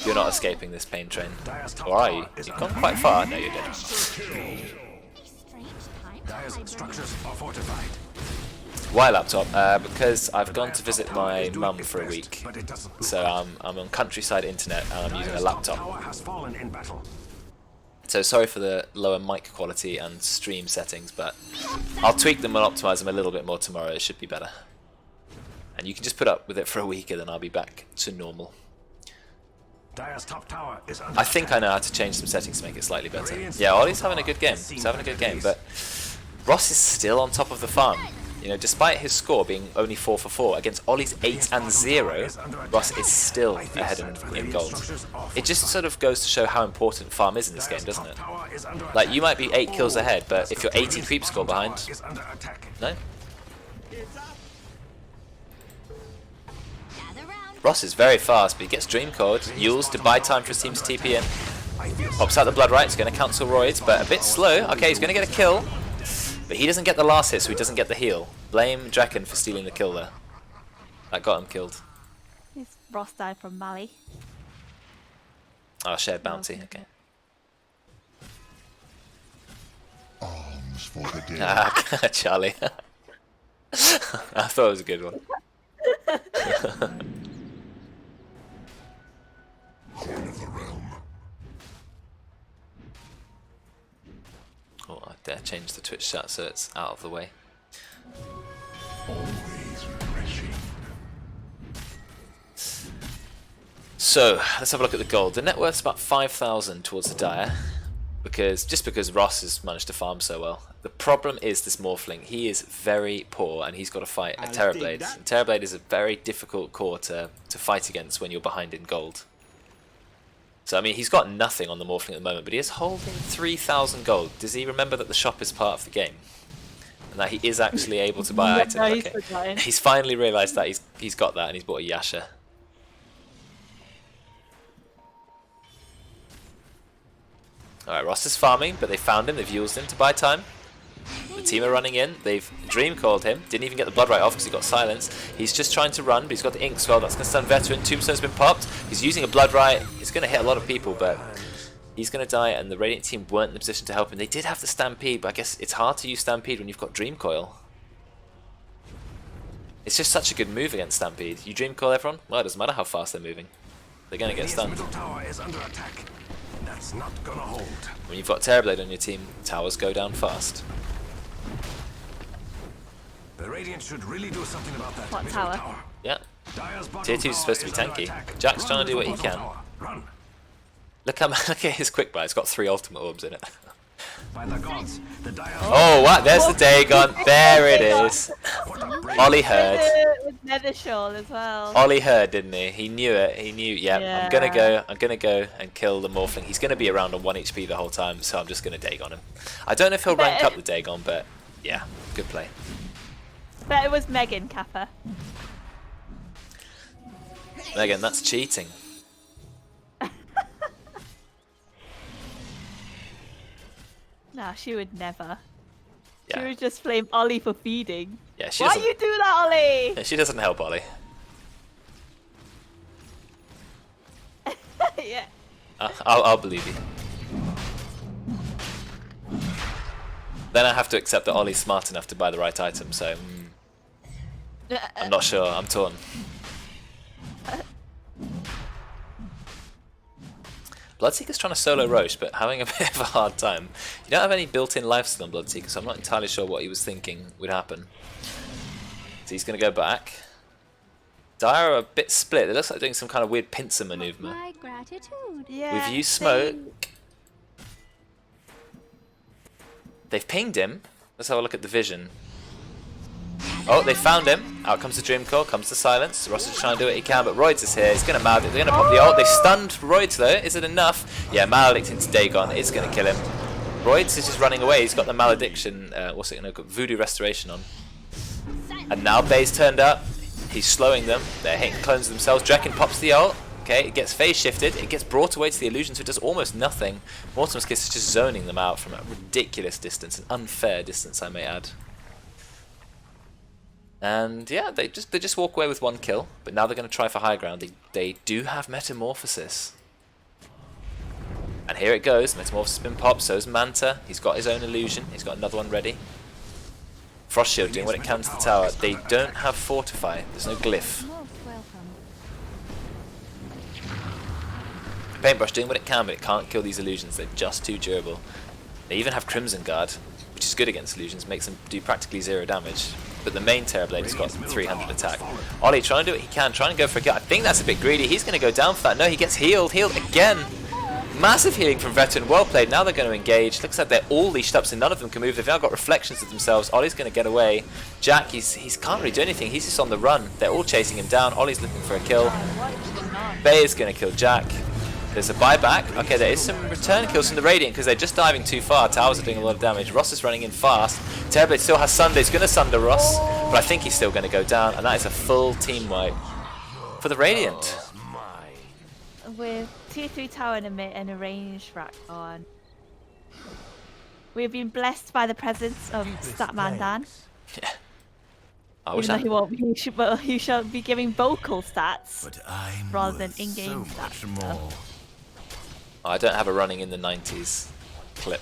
You're not escaping this pain train. Or are you? You've gone quite far. No, you're dead. Strange time. Dire's structures are fortified. Why laptop? Because I've gone to visit my mum for a week. But it doesn't. So I'm on countryside internet and I'm using a Dire's top laptop. tower has fallen in battle. So sorry for the lower mic quality and stream settings, but I'll tweak them and optimize them a little bit more tomorrow. It should be better. And you can just put up with it for a week and then I'll be back to normal. Dire's top tower is under I think I know how to change some settings to make it slightly better. Yeah, Ollie's having a good game. He's having a good game, but Ross is still on top of the farm. You know, despite his score being only 4 for 4 against Ollie's 8 and 0, Ross is still ahead in gold. It just sort of goes to show how important farm is in this game, doesn't it? Like, you might be 8 kills ahead, but if you're 80 creep score behind, no? Ross is very fast, but he gets Dream Code, Yules to buy time for his team to TP in. Pops out the Blood Right, he's going to cancel Roidz, but a bit slow. Okay, he's going to get a kill, but he doesn't get the last hit, so he doesn't get the heal. Blame Drekkon for stealing the kill there. That got him killed. His Ross died from Mali. Oh, shared bounty, okay. Arms for the dead. Ah, Charlie. I thought it was a good one. Coin of the realm. Oh, I dare change the Twitch chat so it's out of the way. Always refreshing. So, let's have a look at the gold. The net worth's about 5,000 towards the Dire, because Ross has managed to farm so well. The problem is this Morphling. He is very poor and he's got to fight a Terrorblade. And Terrorblade is a very difficult core to fight against when you're behind in gold. So, I mean, he's got nothing on the Morphling at the moment, but he is holding 3,000 gold. Does he remember that the shop is part of the game? And that he is actually able to buy items? No, he's Okay. forgotten. He's finally realised that he's got that and he's bought a Yasha. Alright, Ross is farming, but they found him, they've used him to buy time. The team are running in, they've Dream Called him, didn't even get the Blood Right off because he got silenced. He's just trying to run, but he's got the Ink Swell, that's going to stun Veteran. Tombstone's been popped, he's using a Blood Right, he's going to hit a lot of people, but he's going to die, and the Radiant team weren't in the position to help him. They did have the Stampede, but I guess it's hard to use Stampede when you've got Dream Coil. It's just such a good move against Stampede. You Dream Coil everyone? Well, it doesn't matter how fast they're moving. They're going to get stunned. middle tower is under attack. That's not gonna hold. When you've got Terrorblade on your team, towers go down fast. The Radiant should really do something about that. What middle tower? Yeah. Dire's bottom Tier 2 is tower supposed to be under tanky. attack. Jack's Run trying to do the what he bottom can. tower. Run. Look at his quick buy, it's got 3 ultimate orbs in it. By the gods, the Dire. Oh, what? There's the Dagon. There it is. What a brave Ollie heard. With Nether Shawl as well. Ollie heard, didn't he? He knew it. He knew, yeah, Yeah. I'm gonna go and kill the Morphling. He's gonna be around on 1 HP the whole time, so I'm just gonna Dagon him. I don't know if he'll rank up the Dagon, but yeah, good play. Bet it was Megan Kappa. Megan, that's cheating. Nah, she would never. She Yeah, would just flame Ollie for feeding. yeah, she Why doesn't. you do that, Ollie? Yeah, she doesn't help Ollie. Yeah. I'll believe you. Then I have to accept that Ollie's smart enough to buy the right item, so I'm not sure. I'm torn. Bloodseeker's trying to solo Roche, but having a bit of a hard time. You don't have any built-in lifesteal on Bloodseeker, so I'm not entirely sure what he was thinking would happen. So he's going to go back. Dire are a bit split. It looks like doing some kind of weird pincer maneuver. My gratitude. Yeah. We've used smoke. They've pinged him. Let's have a look at the vision. Oh, they found him. Out comes the Dream Core, comes the silence. Ross is trying to do what he can, but Roidz is here. He's going to mount it. They're going to pop the ult. They stunned Roidz though. Is it enough? Yeah, Maledict into Dagon. It's going to kill him. Roidz is just running away. He's got the Malediction, what's it going to Voodoo Restoration on. And now Bay's turned up. He's slowing them. They're hitting clones themselves. Drekkon pops the ult. Okay, it gets phase shifted. It gets brought away to the illusion, so it does almost nothing. Mortimer's Kiss is just zoning them out from a ridiculous distance, an unfair distance, I may add. And yeah, they just walk away with 1 kill. But now they're going to try for high ground. They do have Metamorphosis. And here it goes. Metamorphosis has been popped. So's Manta. He's got his own illusion. He's got another one ready. Frost Shield doing what it can to the tower. They don't have Fortify. There's no glyph. Most welcome. Paintbrush doing what it can, but it can't kill these illusions. They're just too durable. They even have Crimson Guard, which is good against illusions, makes them do practically 0 damage. But the main Terrorblade has got 300 attack. Oli trying to do what he can, trying to go for a kill. I think that's a bit greedy. He's going to go down for that. No, he gets healed. Healed again. Massive healing from Veteran. Well played. Now they're going to engage. Looks like they're all leashed up, so none of them can move. They've now got reflections of themselves. Oli's going to get away. Jack, he's can't really do anything. He's just on the run. They're all chasing him down. Oli's looking for a kill. Bay is going to kill Jack. There's a buyback. Okay, there is some return kills from the Radiant because they're just diving too far. Towers are doing a lot of damage. Ross is running in fast. Terrorblade still has Sunder. He's going to Sunder Ross, but I think he's still going to go down, and that is a full team wipe for the Radiant. With tier 3 tower and a range rack on. We've been blessed by the presence of Statman Dan. Yeah. I wish Even though he shall be giving vocal stats rather than in-game stats. So. I don't have a running in the 90s clip.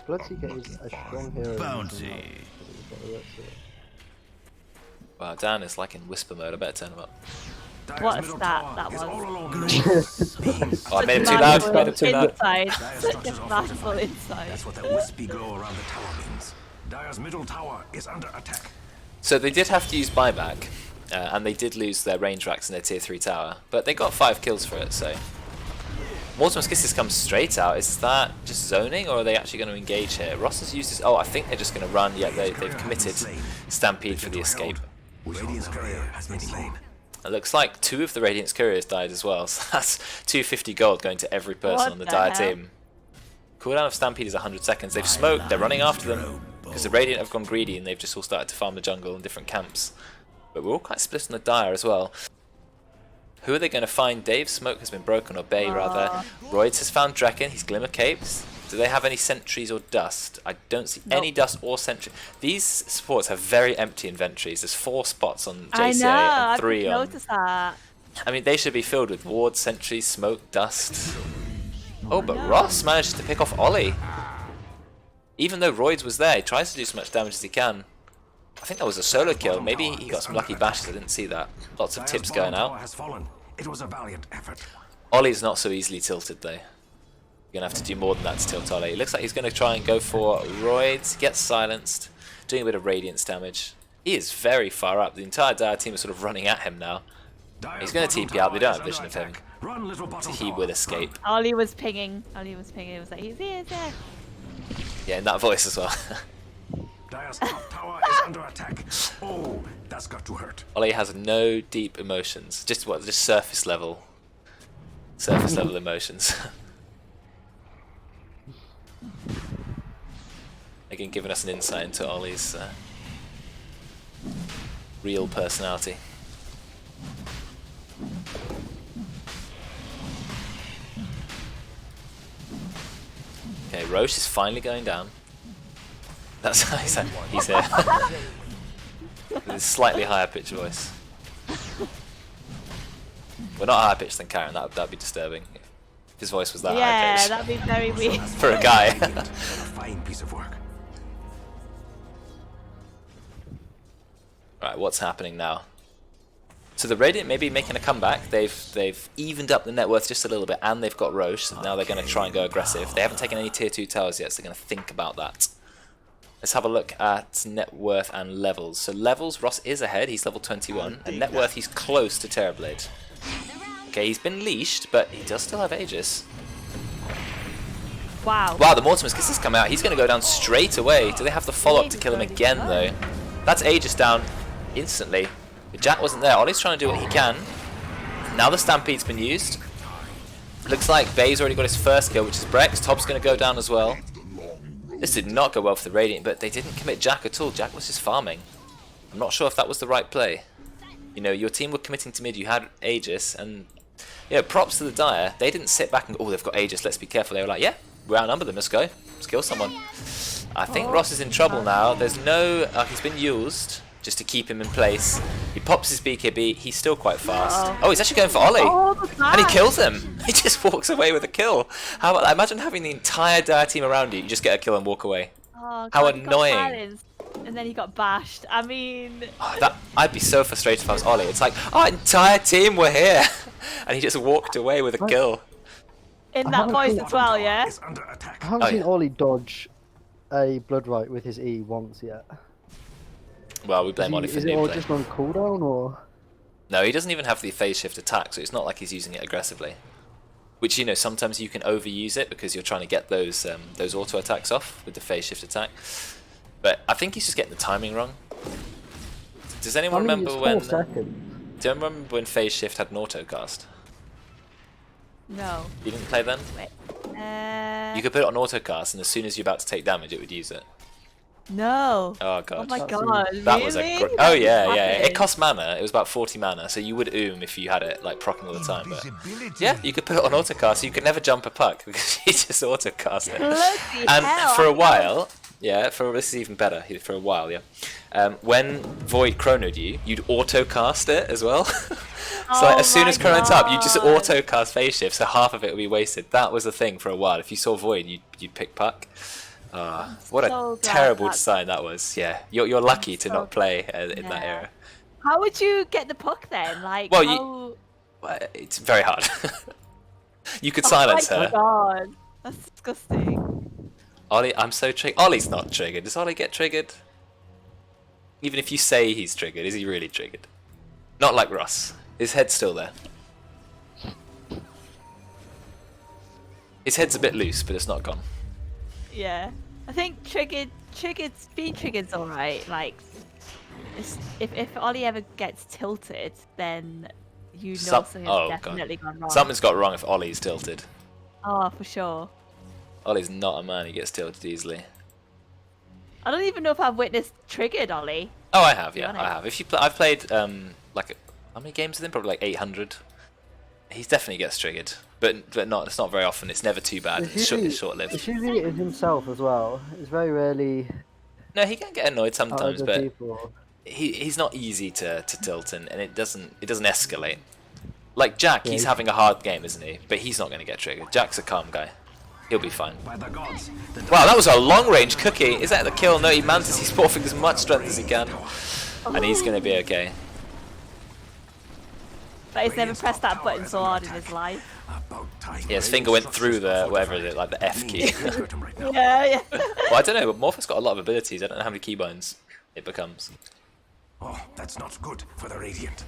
Bloodseeker is a strong hero. Bounty. Wow, Dan is like in whisper mode. I better turn him up. What a stat that was. Oh, I made him too loud. Made him too loud. Inside. Such a masterful inside. That's what the wispy glow around the tower means. Dire's middle tower is under attack. So they did have to use buyback, and they did lose their range racks in their tier 3 tower, but they got 5 kills for it. So Mortimer's Kisses comes straight out. Is that just zoning, or are they actually going to engage here? Ross has used his. Oh, I think they're just going to run. Yeah, they've committed Stampede for the escape. Radiant's courier has been slain. It looks like 2 of the Radiant's couriers died as well. So that's 250 gold going to every person What on the the Dire hell? team. Cooldown of Stampede is 100 seconds. They've smoked. They're running after them. Because the Radiant have gone greedy and they've just all started to farm the jungle in different camps. But we're all quite split on the Dire as well. Who are they going to find? Dave's smoke has been broken, or Bay rather. Roidz has found Drekkon. He's Glimmer Capes. Do they have any sentries or dust? I don't see any dust or sentry. These supports have very empty inventories. There's 4 spots on JCA I know, and I 3 didn't on... notice that. I mean, they should be filled with wards, sentries, smoke, dust. Oh, but Ross managed to pick off Oli. Even though Roidz was there, he tries to do as much damage as he can. I think that was a solo kill. Maybe he got some lucky bashes. I didn't see that. Lots of tips going out. Has fallen. It was a valiant effort. Oli's not so easily tilted, though. You're going to have to do more than that to tilt Oli. It looks like he's going to try and go for Roidz. Gets silenced. Doing a bit of Radiance damage. He is very far up. The entire Dire team is sort of running at him now. He's going to TP out. They don't have vision of him. So he will escape. Ollie was pinging. It was like, he's here, there. Yeah, in that voice as well. Dire's top tower is under attack. Oh, that's got to hurt. Oli has no deep emotions. Just surface level. Surface level emotions. Again, giving us an insight into Oli's real personality. Okay, Roche is finally going down. That's how he's here. With a slightly higher pitched voice. We're not higher pitched than Karen, that'd be disturbing. If his voice was that high Yeah, pitched. that'd be very weird. For a guy. A fine piece of work. Right, what's happening now? So the Radiant may be making a comeback. They've evened up the net worth just a little bit, and they've got Roche, so now they're going to try and go aggressive. They haven't taken any tier 2 towers yet, so they're going to think about that. Let's have a look at net worth and levels. So levels, Ross is ahead. He's level 21. And net worth, he's close to Terrorblade. Okay, he's been leashed, but he does still have Aegis. Wow. Wow, the Mortimer's Kiss has come out. He's going to go down straight away. Do they have the follow-up to kill him again, though? That's Aegis down instantly. But Jack wasn't there. Ollie's trying to do what he can. Now the Stampede's been used. Looks like Bay's already got his first kill, which is Brexx. Top's going to go down as well. This did not go well for the Radiant, but they didn't commit Jack at all. Jack was just farming. I'm not sure if that was the right play. You know, your team were committing to mid, you had Aegis, and yeah, props to the Dire. They didn't sit back and go, oh, they've got Aegis, let's be careful. They were like, yeah, we outnumbered them, let's go. Let's kill someone. I think Ross is in trouble now. There's no, he's been used just to keep him in place. He pops his BKB, he's still quite fast. Oh, he's actually going for Ollie. And he kills him. He just walks away with a kill. How about that? Imagine having the entire Dire team around you, you just get a kill and walk away. Oh, how God, he got annoying. silenced, and then he got bashed. I mean... Oh, I'd be so frustrated if I was Ollie. It's like, our entire team were here. And he just walked away with a kill. In that voice as well, yeah? Is under attack. I haven't seen Oli dodge a Blood Right with his E once yet. Well, we blame Ollie for Is it noob all play. just on cooldown, or...? No, he doesn't even have the phase shift attack, so it's not like he's using it aggressively. Which, you know, sometimes you can overuse it because you're trying to get those auto attacks off with the phase shift attack. But I think he's just getting the timing wrong. Does anyone remember when? Do you remember when phase shift had an auto cast? No. You didn't play then? Wait. You could put it on auto cast, and as soon as you're about to take damage, it would use it. No. Oh god. Oh my god. That was a really? oh yeah, That's yeah. It happening. cost mana. It was about 40 mana, so you would if you had it like proccing all the time. But yeah, you could put it on autocast. So you could never jump a puck because you just autocast it. Bloody And hell, for a I while, yeah, this is even better. For a while, yeah. When Void chronoed you, you'd autocast it as well. So like, as soon as chrono's up, you just autocast phase shift, so half of it would be wasted. That was the thing for a while. If you saw Void, you'd pick puck. What so a glad terrible that- design that was. Yeah, you're lucky to so not play in that Yeah. era. How would you get the puck then? Like, Well, how... Well, it's very hard. You could Oh silence my her. god. That's disgusting. Ollie, I'm so triggered. Ollie's not triggered. Does Ollie get triggered? Even if you say he's triggered, is he really triggered? Not like Ross. His head's still there. His head's a bit loose, but it's not gone. Yeah. I think speed triggered's alright. Like, if Ollie ever gets tilted, then you know something's definitely gone wrong. Something's got wrong if Ollie's tilted. Oh, for sure. Ollie's not a man who gets tilted easily. I don't even know if I've witnessed triggered Ollie. Oh, I have, yeah, honest. I have. If you, I've played like how many games with him? Probably like 800. He definitely gets triggered, but not. It's not very often. It's never too bad. It's short-lived. It's usually it himself as well. It's very rarely. No, he can get annoyed sometimes, other but people. he's not easy to tilt, and it doesn't escalate. Like Jack, Yeah, he's he's- having a hard game, isn't he? But he's not going to get triggered. Jack's a calm guy. He'll be fine. By the gods, the Wow, that was a long-range cookie. Is that the kill? No, he Mantis. He's morphing as much strength as he can, and he's going to be okay. But he's never pressed that button so hard in his life. about time. Yeah, his finger went through the whatever it is, like the F key. Right now. Yeah, yeah. Well, I don't know, but Morphe's got a lot of abilities. I don't know how many keybinds it becomes. Oh, that's not good for the Radiant.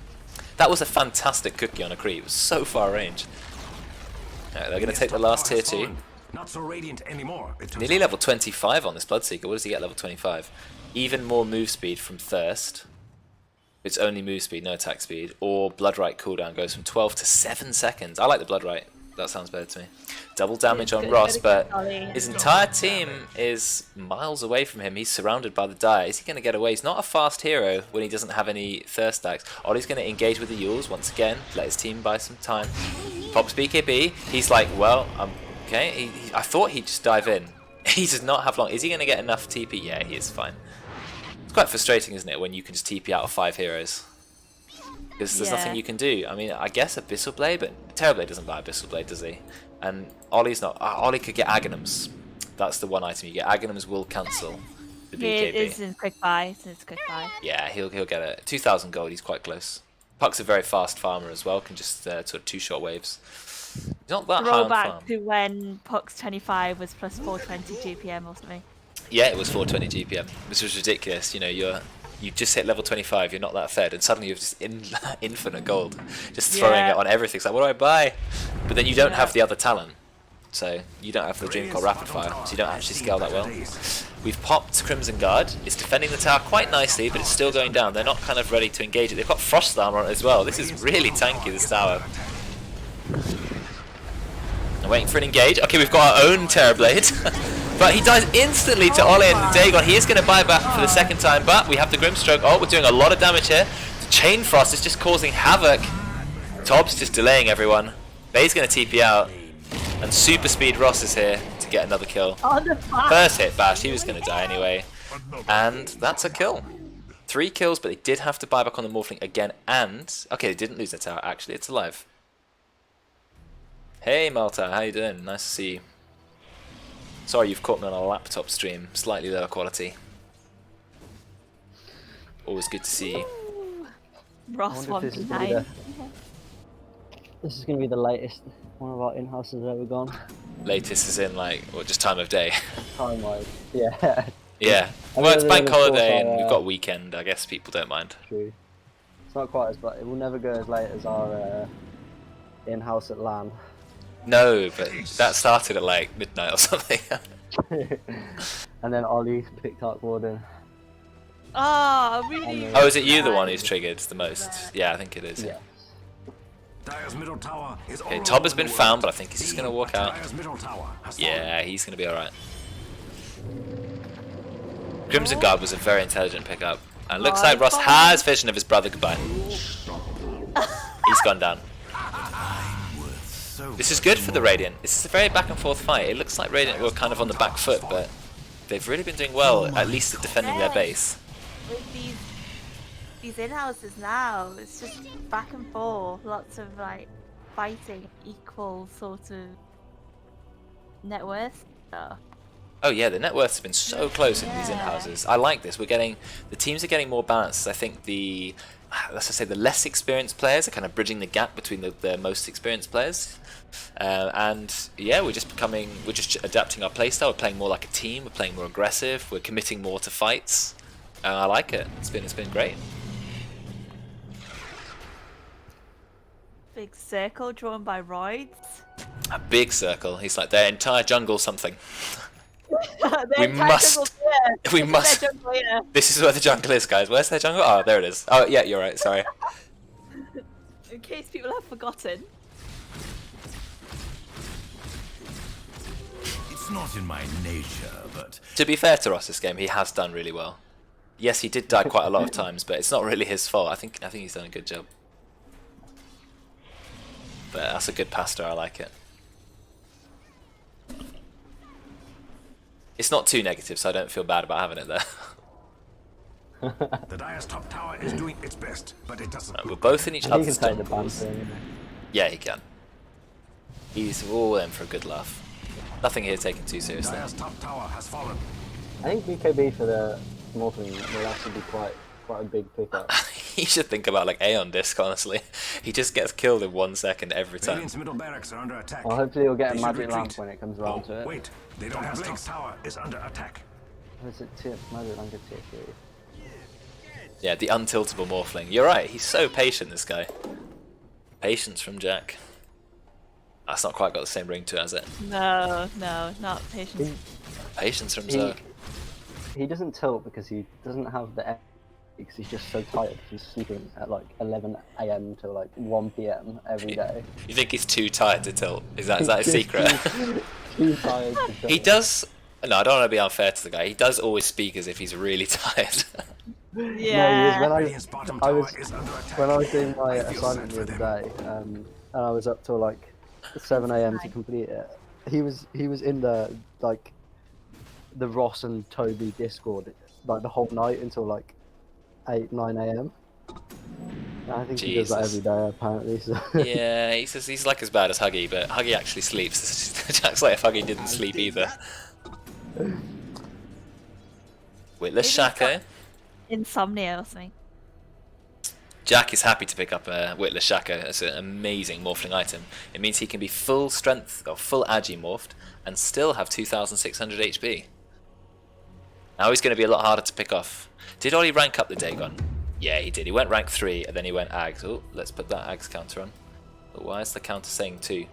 That was a fantastic cookie on a creep. It was so far range. Alright, they're going to take the last tier 2. Not so radiant anymore. It turns Nearly out. level 25 on this Bloodseeker. What does he get level 25? Even more move speed from Thirst. It's only move speed, no attack speed. Or Bloodright cooldown goes from 12 to 7 seconds. I like the Bloodright. That sounds better to me. Double damage on good, Ross, good but Ollie. his entire team is miles away from him. He's surrounded by the Dire. Is he going to get away? He's not a fast hero when he doesn't have any Thirst stacks. Ollie's going to engage with the Yules once again. Let his team buy some time. Pops BKB. He's like, well, okay. I thought he'd just dive in. He does not have long. Is he going to get enough TP? Yeah, he is fine. It's quite frustrating, isn't it, when you can just TP out of 5 heroes? Because there's nothing Yeah. you can do. I mean, I guess Abyssal Blade, but Terrorblade doesn't buy Abyssal Blade, does he? And Ollie's not. Ollie could get Aghanim's. That's the one item you get. Aghanim's will cancel the BKB. It's in quick buy. It's quick buy. Yeah, he'll get it. 2,000 gold. He's quite close. Puck's a very fast farmer as well. Can just sort of 2-shot waves. He's not that high on farm. Throwback to when Puck's 25 was plus 420 GPM or something. Yeah, it was 420 GPM, which was ridiculous. You know, you just hit level 25, you're not that fed, and suddenly you're just infinite gold, just throwing it on everything. It's like, what do I buy? But then you don't have the other talent, so you don't have the dream called rapid fire, so you don't actually scale that well. We've popped Crimson Guard. It's defending the tower quite nicely, but it's still going down. They're not kind of ready to engage it. They've got Frost Armor on it as well. This is really tanky, this tower. I'm waiting for an engage. Okay, we've got our own Terrorblade. But he dies instantly to Oli and Dagon. He is going to buy back for the second time, but we have the Grimstroke. Oh, we're doing a lot of damage here. The Chain Frost is just causing havoc. Tob's just delaying everyone. Bay's going to TP out. And Super Speed Ross is here to get another kill. First hit Bash, he was going to die anyway. And that's a kill. 3 kills, but they did have to buy back on the Morphling again. And, okay, they didn't lose the tower. Actually, it's alive. Hey Malta, how you doing? Nice to see you. Sorry you've caught me on a laptop stream. Slightly lower quality. Always good to see you. Ross This is gonna be the latest one of our in-house has ever gone. Latest is in like, what, just time of day? Time-wise, yeah. Yeah. Well, it's bank holiday and we've got weekend. I guess people don't mind. True. It's not quite as, but it will never go as late as our in-house at LAN. No, but that started at like midnight or something. And then Oli picked up Warden. Oh, really? Oh, is it you the one who's triggered the most? Yeah, I think it is. Yeah. Okay, Tob has been found, but I think he's just going to walk out. Yeah, he's going to be alright. Crimson Guard was a very intelligent pickup. And looks like Ross has vision of his brother. Goodbye. He's gone down. This is good for the Radiant. This is a very back and forth fight. It looks like Radiant were kind of on the back foot, but they've really been doing well, at least at defending their base. With these in-houses now, it's just back and forth, lots of like fighting, equal sort of net worth stuff. Oh yeah, the net worths have been so close in these in-houses. I like this. The teams are getting more balanced. I think let's just say the less experienced players are kind of bridging the gap between the most experienced players. And yeah, we're just adapting our playstyle. We're playing more like a team. We're playing more aggressive. We're committing more to fights. I like it. It's been great. Big circle drawn by Roidz. A big circle. He's like their entire jungle something. We must. This is where the jungle is, guys. Where's their jungle? Oh, there it is. Oh yeah, you're right. Sorry. In case people have forgotten. It's not in my nature, but To be fair to Ross this game, he has done really well. Yes, he did die quite a lot of times, but it's not really his fault. I think he's done a good job. But that's a good pasta. I like it. It's not too negative, so I don't feel bad about having it there. the Dire's top tower is doing its best, but it doesn't. We're both in each He other's can take the jungles. banter. Yeah, he can. He's all in for a good laugh. Nothing here taken too seriously. Dire's top tower has fallen. I think BKB for the Morphling will actually be quite a big pickup. You should think about like Aeon Disc, honestly. He just gets killed in 1 second every time. Radiant's middle barracks are under attack. Well, hopefully he'll get a They should magic retreat. lamp when it comes around to it. Wait, they don't have top tower is under attack. Is it magic lamp tier 3? Yeah, the untiltable Morphling. You're right, he's so patient, this guy. Patience from Jack. That's not quite got the same ring to it, has it? No, not patience. Patience from Zerg. He doesn't tilt because he doesn't have the because he's just so tired. He's sleeping at like 11 AM till like 1 PM every day. You think he's too tired to tilt? Is that a secret? Too tired to tilt. He does. No, I don't want to be unfair to the guy. He does always speak as if he's really tired. Yeah. No, Radiant's bottom tower is under attack. when I was doing my I feel assignment sad the for other day, and I was up till like 7 AM to complete it. He was in the like the Ross and Toby Discord like the whole night until like 8-9 AM. I think he does that every day apparently. So. Yeah, he's like as bad as Huggy, but Huggy actually sleeps. Jack's like if Huggy didn't sleep either. Witless Shaco. Insomnia or something. Jack is happy to pick up a Witless Shaco as an amazing morphling item. It means he can be full strength or full agi morphed and still have 2600 HP. Now he's going to be a lot harder to pick off. Did Oli rank up the Dagon? Yeah, he did. He went rank 3 and then he went Ags. Oh, let's put that Ags counter on. But why is the counter saying 2?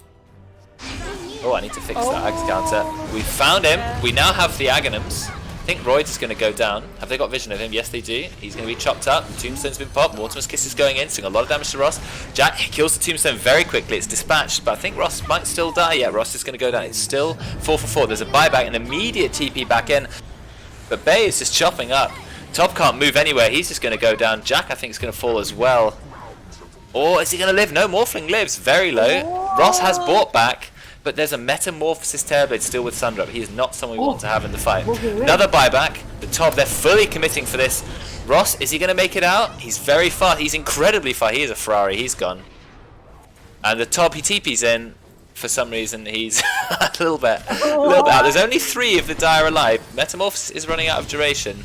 Oh, I need to fix that Ags counter. We found him. We now have the Aghanims. I think Roidz is going to go down. Have they got vision of him? Yes, they do. He's going to be chopped up. Tombstone's been popped. Mortimer's Kiss is going in, doing a lot of damage to Ross. Jack kills the Tombstone very quickly. It's dispatched, but I think Ross might still die. Yeah, Ross is going to go down. It's still 4 for 4. There's a buyback, an immediate TP back in. But Bay is just chopping up. Tob can't move anywhere. He's just going to go down. Jack, I think, is going to fall as well. Or is he going to live? No, Morphling lives. Very low. Ross has bought back. But there's a Metamorphosis Terrorblade still with Sundrop. He is not someone we want to have in the fight. Another buyback. The ToB, they're fully committing for this. Ross, is he going to make it out? He's very far. He's incredibly far. He is a Ferrari. He's gone. And the ToB, he TP's in. For some reason, he's a little bit out. There's only 3 of the Dire alive. Metamorphosis is running out of duration.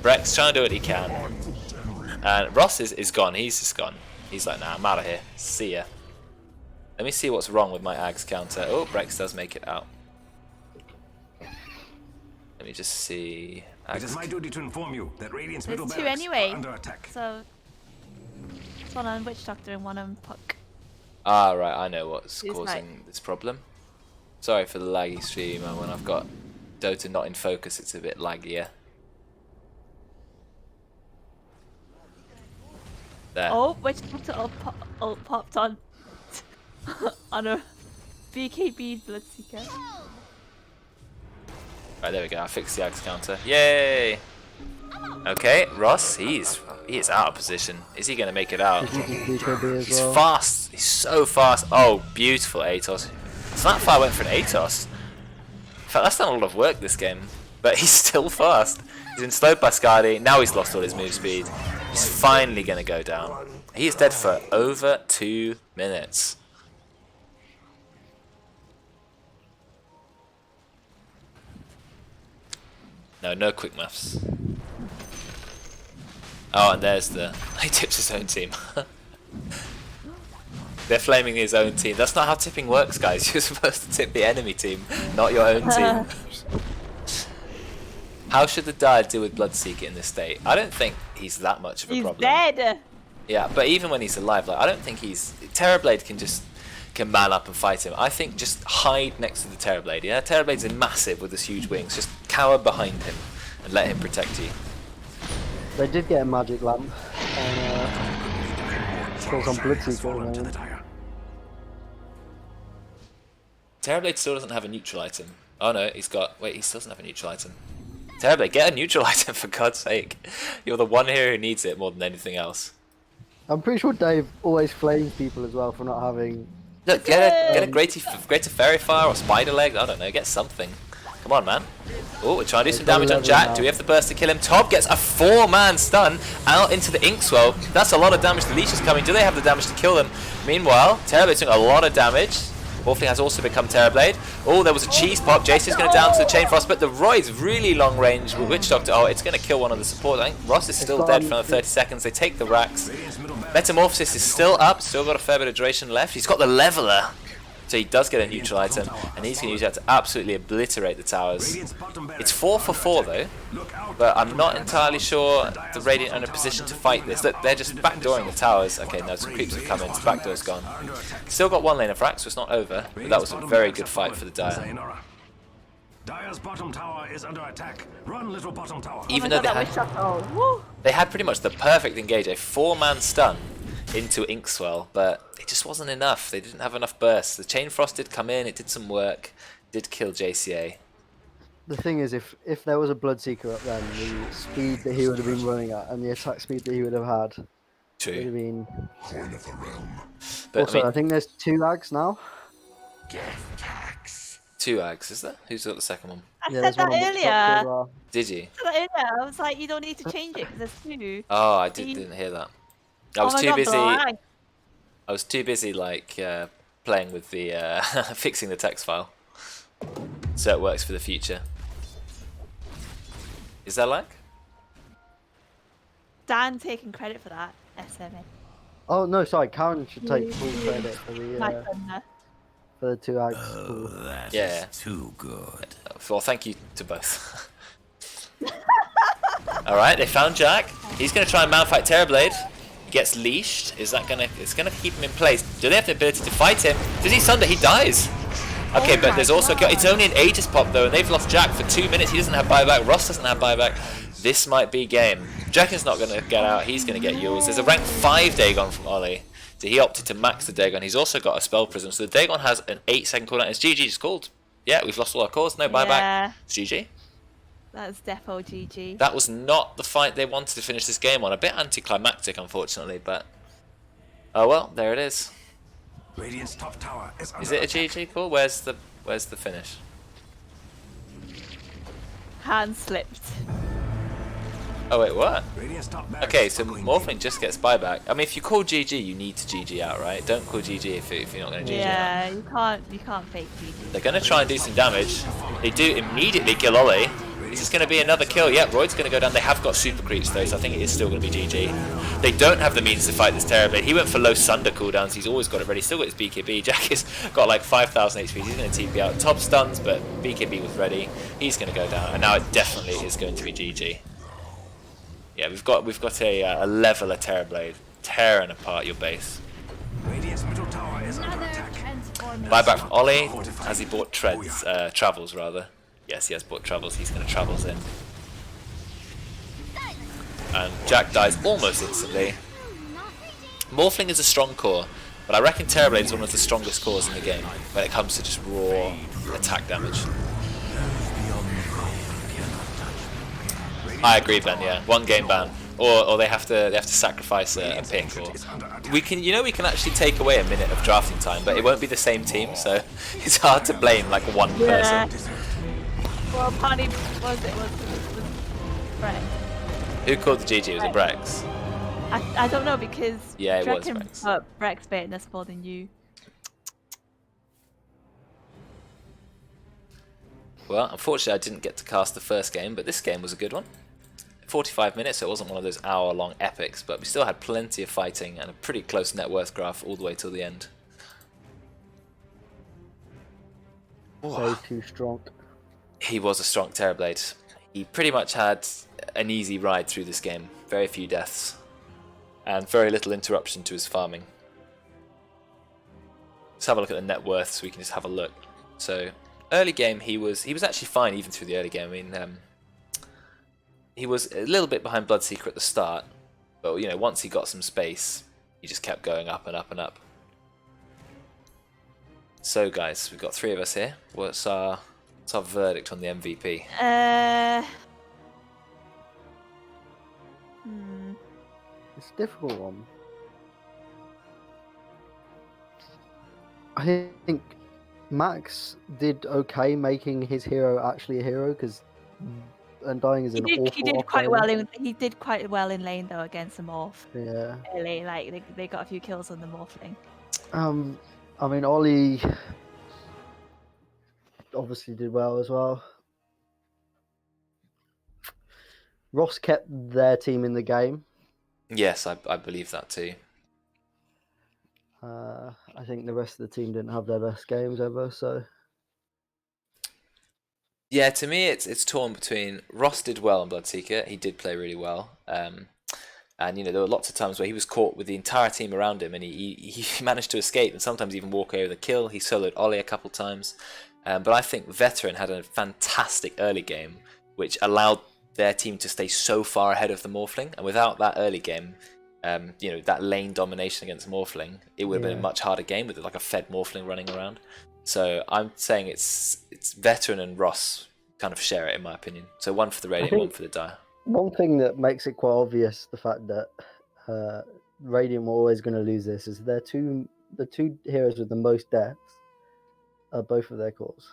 Brexx trying to do what he can. And Ross is gone. He's just gone. He's like, nah, I'm out of here. See ya. Let me see what's wrong with my Ags counter. Oh, Brexx does make it out. Let me just see. It is my duty to inform you that Radiant's middle There's 2 barracks anyway. are under attack. So, it's one on Witch Doctor and one on Puck. Ah, right, I know what's He's causing this problem. Sorry for the laggy stream, and when I've got Dota not in focus, it's a bit laggier. There. Oh, Witch Doctor ult popped on on a BKB Bloodseeker. Right, there we go. I fixed the Ags counter. Yay! Okay, Ross, he is out of position. Is he going to make it out? He's fast. He's so fast. Oh, beautiful Atos. So that far went for an Atos. In fact, that's done a lot of work this game. But he's still fast. He's been slowed by Skadi. Now he's lost all his move speed. He's finally going to go down. He is dead for over 2 minutes. No quick maths. Oh, and there's the... He tips his own team. They're flaming his own team. That's not how tipping works, guys. You're supposed to tip the enemy team, not your own team. How should the Dire deal with Bloodseeker in this state? I don't think he's that much of a problem. He's dead! Yeah, but even when he's alive, like I don't think he's... Terrorblade can man up and fight him. I think just hide next to the Terrorblade. Yeah, Terrorblade's massive with his huge wings. Just cower behind him and let him protect you. They did get a magic lamp on Bloodseeker. Terrorblade still doesn't have a neutral item. Oh no, he's got... Wait, he still doesn't have a neutral item. Terrorblade, get a neutral item for God's sake. You're the one hero who needs it more than anything else. I'm pretty sure Dave always flames people as well for not having... Look, get a greater fairy fire or spider leg. I don't know, get something. Come on, man. Oh, we're trying to do some damage on Jack. Do we have the burst to kill him? ToB gets a 4-man stun out into the Inkswell. That's a lot of damage. The leech is coming. Do they have the damage to kill them? Meanwhile, Terrorblade's doing a lot of damage. Morphling has also become Terrorblade. Oh, there was a cheese pop. Jason's going to down to the Chain Frost, but the Roidz really long range with Witch Doctor. Oh, it's going to kill one of the supports. I think Ross is still dead for another 30 seconds. They take the racks. Metamorphosis is still up. Still got a fair bit of duration left. He's got the Leveler. So he does get a neutral item, and he's going to use that to absolutely obliterate the towers. It's 4 for 4 though, but I'm not entirely sure the Radiant are in a position to fight this. Look, they're just backdooring the towers. Okay, no, some creeps have come in, the backdoor's gone. Still got 1 lane of racks, so it's not over, but that was a very good fight for the Dire. Dire's bottom tower is under attack. Run, little bottom tower. Even though they had pretty much the perfect engage, a 4-man stun into Inkswell, but it just wasn't enough. They didn't have enough bursts. The Chain Frost did come in, it did some work, did kill JCA. The thing is, if there was a Bloodseeker up then, the speed that he would have been running at and the attack speed that he would have had would have been... Coin of the realm. But, also, I think there's 2 Ags now. Death tax. 2 Ags, is there? Who's got the second one? I Yeah, said there's one that on Witch Doctor as earlier. well. Did you? I was like, you don't need to change it because there's 2. Oh, I didn't hear that. I was Oh my too God, busy. Brian. I was too busy like playing with the fixing the text file, so it works for the future. Is that like? Dan taking credit for that. SMA. Oh no, sorry, Karen should take full credit for My the thunder. 2 Ags. Yeah. Too good. Well, thank you to both. Alright, they found Jack. He's going to try and mount-fight Terrorblade. He gets leashed. Is that gonna... It's going to keep him in place. Do they have the ability to fight him? Does he sunder? He dies. Okay, but there's also... It's only an Aegis pop, though, and they've lost Jack for 2 minutes. He doesn't have buyback. Ross doesn't have buyback. This might be game. Drekkon's not going to get out. He's going to get yours. There's a rank 5 Dagon from Oli. So he opted to max the Dagon. He's also got a Spell Prism. So the Dagon has an 8-second cooldown. It's GG, just called. Yeah, we've lost all our cores. No buyback. Yeah. It's GG. That's defo GG. That was not the fight they wanted to finish this game on. A bit anticlimactic, unfortunately, but... Oh well, there it is. Radiant's top tower is under Is it a attack. GG call? Where's the finish? Hand slipped. Oh wait, what? Radiant's top barracks Okay, so are going Morphling just gets buyback. I mean, if you call GG, you need to GG out, right? Don't call GG if you're not going to GG out. Yeah, you can't fake GG. They're going to try and do some damage. They do immediately kill Oli. Is this going to be another kill? Yep, Roid's going to go down. They have got super creeps though, so I think it is still going to be GG. They don't have the means to fight this Terrorblade. He went for low Sunder cooldowns. He's always got it ready. Still got his BKB. Jack has got like 5,000 HP. He's going to TP out. Top stuns, but BKB was ready. He's going to go down, and now it definitely is going to be GG. Yeah, we've got a leveler Terrorblade tearing apart your base. Radiant's middle tower is under attack. Buyback from Oli. Has he bought treads? Travels rather. Yes, he has bought travels. He's going to travels in. And Jack dies almost instantly. Morphling is a strong core, but I reckon Terrorblade is one of the strongest cores in the game when it comes to just raw attack damage. I agree, Ben. Yeah, 1 game ban, or they have to sacrifice a pick, or we can actually take away a minute of drafting time, but it won't be the same team, so it's hard to blame like one person. Well, apparently was Brexx. Who called the GG? Was it Brexx? I don't know because Yeah, it was Drekkon Brexx. put Brexx baiting us more than you. Well, unfortunately, I didn't get to cast the first game, but this game was a good one. 45 minutes, so it wasn't one of those hour-long epics, but we still had plenty of fighting and a pretty close net worth graph all the way till the end. Way too strong. He was a strong Terrorblade. He pretty much had an easy ride through this game. Very few deaths. And very little interruption to his farming. Let's have a look at the net worth so we can just have a look. So, early game he was actually fine even through the early game. I mean, he was a little bit behind Bloodseeker at the start, but you know, once he got some space, he just kept going up and up and up. So guys, we've got 3 of us here. What's our verdict on the MVP? It's a difficult one. I think Max did okay making his hero actually a hero, because Undying is an awful He did quite well operator. he did quite well in lane though against the morph. Yeah. Really, like they got a few kills on the morphling. I mean, Oli obviously did well as well. Ross kept their team in the game. Yes, I believe that too. I think the rest of the team didn't have their best games ever, so... Yeah, to me it's torn between Ross did well on Bloodseeker. He did play really well. And you know, there were lots of times where he was caught with the entire team around him and he managed to escape and sometimes even walk away with a kill. He soloed Oli a couple times. But I think Veteran had a fantastic early game, which allowed their team to stay so far ahead of the Morphling. And without that early game, you know, that lane domination against Morphling, it would have been a much harder game with like a fed Morphling running around. So I'm saying it's Veteran and Ross kind of share it in my opinion. So 1 for the Radiant, 1 for the Dire. One thing that makes it quite obvious, the fact that Radiant were always going to lose this, is the two heroes with the most deaths are both of their cores.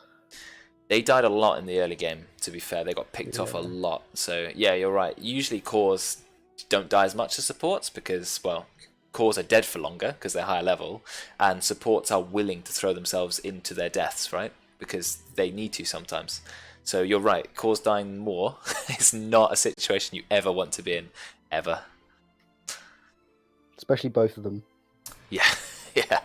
They died a lot in the early game, to be fair. They got picked off a lot. So, yeah, you're right. Usually cores don't die as much as supports because, well, cores are dead for longer because they're higher level, and supports are willing to throw themselves into their deaths, right? Because they need to sometimes. So you're right, cores dying more is not a situation you ever want to be in, ever. Especially both of them. Yeah, yeah.